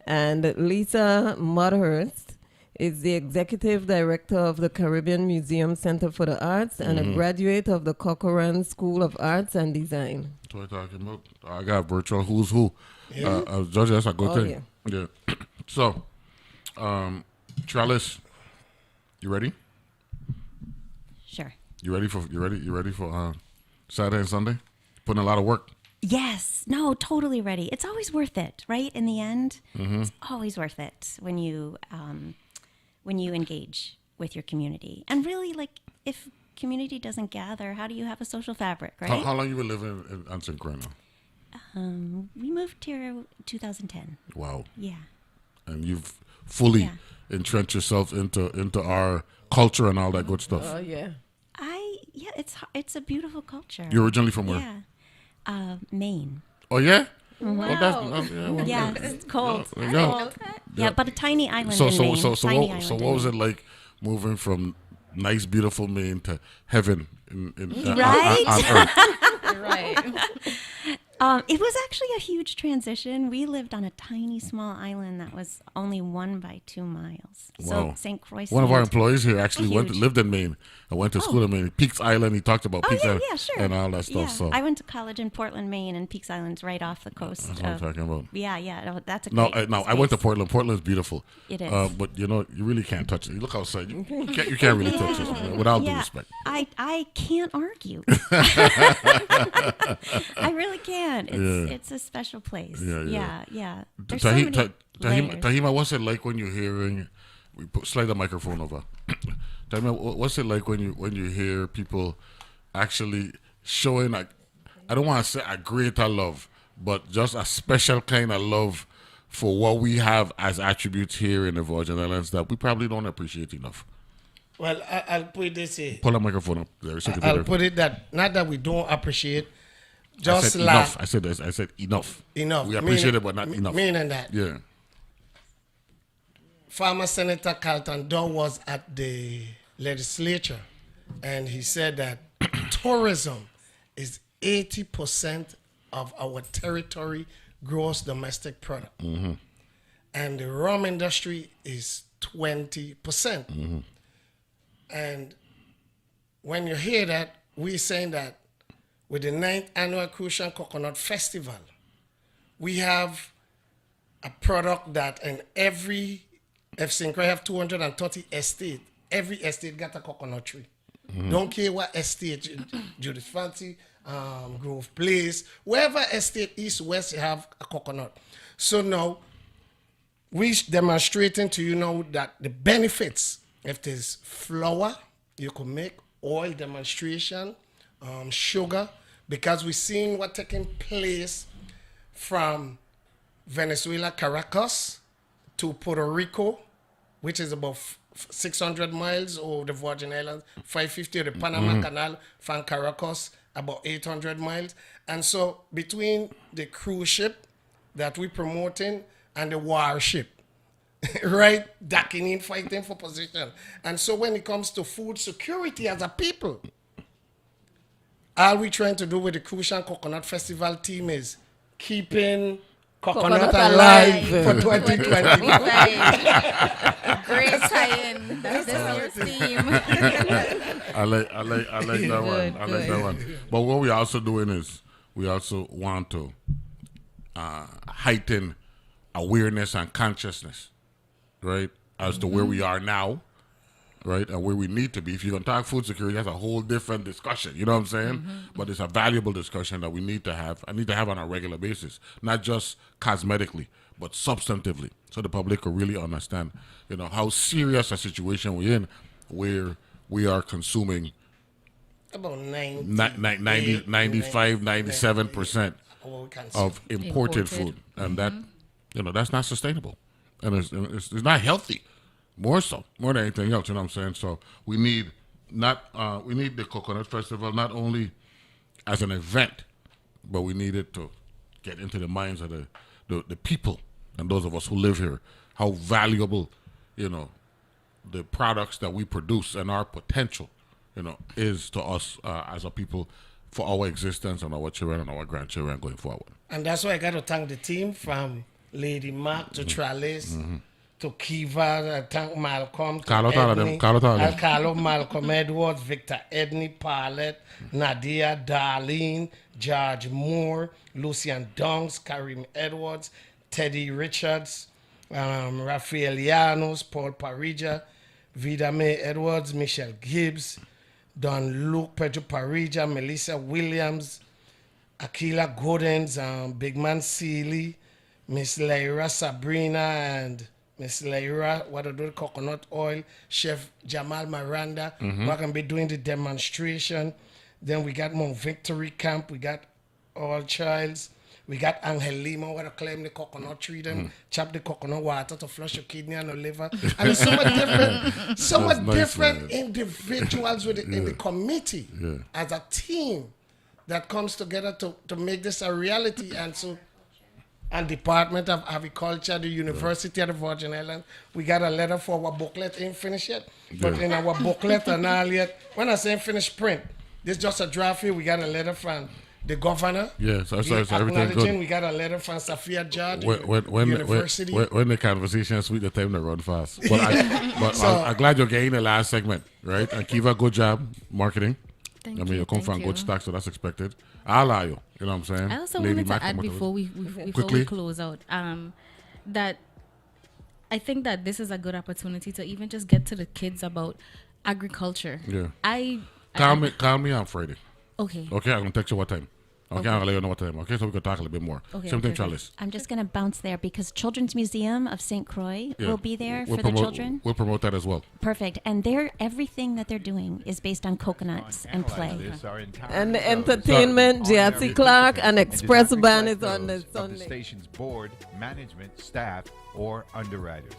And Lisa Mudhurst is the executive director of the Caribbean Museum Center for the Arts and a graduate of the Corcoran School of Arts and Design. That's what I'm talking about. I got virtual who's who. Judge, that's a good thing. Yeah. So, Tralice, you ready? Sure. You ready for Saturday and Sunday? Putting a lot of work. Yes. No, totally ready. It's always worth it, right? In the end, it's always worth it when you when you engage with your community. And really, like, if community doesn't gather, how do you have a social fabric, right? How long you been living in St. Croix now? We moved here 2010. Wow. Yeah. And you've fully entrenched yourself into our culture and all that good stuff. Oh yeah. It's a beautiful culture. You're originally from where? Yeah. Maine. Oh yeah. Wow. Well, yeah, it's cold. There you go. Yeah, but a tiny island So in Maine. what was it like moving from nice, beautiful Maine to heaven on Earth? Right. It was actually a huge transition. We lived on a tiny, small island that was only 1 by 2 miles. So St. Croix. One of our employees here actually lived in Maine. I went to school in Maine. Peaks Island. He talked about Peaks Island and all that stuff. Yeah. So I went to college in Portland, Maine, and Peaks Island's right off the coast. That's what I'm talking about. Yeah. That's a no. great I went to Portland. Portland's beautiful. It is. But you really can't touch it. You look outside. You can't really touch it. With all due respect. I can't argue. I really can't. It's a special place. Yeah. There's so many layers. Tahima, what's it like when you're hearing? Slide the microphone over. Tahima, what's it like when you hear people actually showing I don't want to say a greater love, but just a special kind of love for what we have as attributes here in the Virgin Islands that we probably don't appreciate enough. Well, I'll put it this way. Pull the microphone up there. I'll put it that not that we don't appreciate. Just enough. I said enough. Enough. We appreciate it, but not enough. Meaning that. Yeah. Former Senator Carlton Dow was at the legislature, and he said that tourism is 80% of our territory gross domestic product, and the rum industry is 20%. And when you hear that, we're saying that with the 9th annual Crucian Coconut Festival, we have a product that in if St. Croix have 230 estates, every estate got a coconut tree. Don't care what estate, Judith Fancy, Grove Place, wherever estate, east, west, you have a coconut. So now, we're demonstrating to you now that the benefits, if there's flour, you can make oil demonstration, sugar, because we're seeing what's taking place from Venezuela, Caracas, to Puerto Rico, which is about 600 miles over the Virgin Islands, 550 of the Panama Canal from Caracas, about 800 miles. And so between the cruise ship that we're promoting and the warship, right, docking in, fighting for position. And so when it comes to food security as a people, all we're trying to do with the Crucian Coconut Festival team is keeping coconut alive for 2020. Great tie-in. That's your theme. I like that one. I like that one. But what we're also doing is we also want to heighten awareness and consciousness, right, as to where we are now, right, and where we need to be. If you're going to talk food security, that's a whole different discussion, you know what I'm saying? But it's a valuable discussion that we need to have. I need to have on a regular basis, not just cosmetically, but substantively, so the public will really understand, how serious a situation we're in, where we are consuming about 95, 97% of imported food, and that, that's not sustainable, and it's not healthy. More than anything else, you know what I'm saying? So we need the Coconut Festival not only as an event, but we need it to get into the minds of the people and those of us who live here, how valuable, the products that we produce and our potential, is to us as a people for our existence and our children and our grandchildren going forward. And that's why I got to thank the team from Lady Mark to Tralice to Keva, thank Malcolm, to Edney, Carlo, Malcolm Edwards, Victor Edney, Paulette, Nadia, Darlene, George Moore, Lucian Dunks, Karim Edwards, Teddy Richards, Rafael Llanos, Paul Parija, Vida May Edwards, Michelle Gibbs, Don Luke, Pedro Parija, Melissa Williams, Akila Godens, Big Man Seeley, Miss Lyra Sabrina, and Miss Lyra, what to do with coconut oil. Chef Jamal Miranda, Mhm. we're going to be doing the demonstration. Then we got Mount Victory Camp. We got All Childs. We got Angel Lima, where to climb the coconut tree, them chop the coconut water to flush your kidney and your liver. I mean, so much different individuals in the committee as a team that comes together to make this a reality. And Department of Agriculture, the University of the Virgin Islands, we got a letter for our booklet. Ain't finished yet, but in our booklet and all yet, when I say finished print, this is just a draft here. We got a letter from the governor. Yeah, so everything good. We got a letter from Safia Jad, when University. When the conversation is sweet, the time to run fast. But I'm glad you're getting the last segment, right? And Keva, good job marketing. Thank you come from good stock, so that's expected. I'll allow you. You know what I'm saying? I also Lady wanted to Mac, add before we close out that I think that this is a good opportunity to even just get to the kids about agriculture. Yeah. Call me on Friday. Okay. Okay, I'm gonna text you what time. Okay, I'm gonna let you know what time. Okay, so we can talk a little bit more. Okay, Same thing, Tralice. I'm just going to bounce there because Children's Museum of St. Croix will be there for the children. We'll promote that as well. Perfect. And everything that they're doing is based on coconuts and play. And the entertainment, J.R.C. Clark and Express Band is on the Sunday. Of the station's board, management, staff, or underwriters.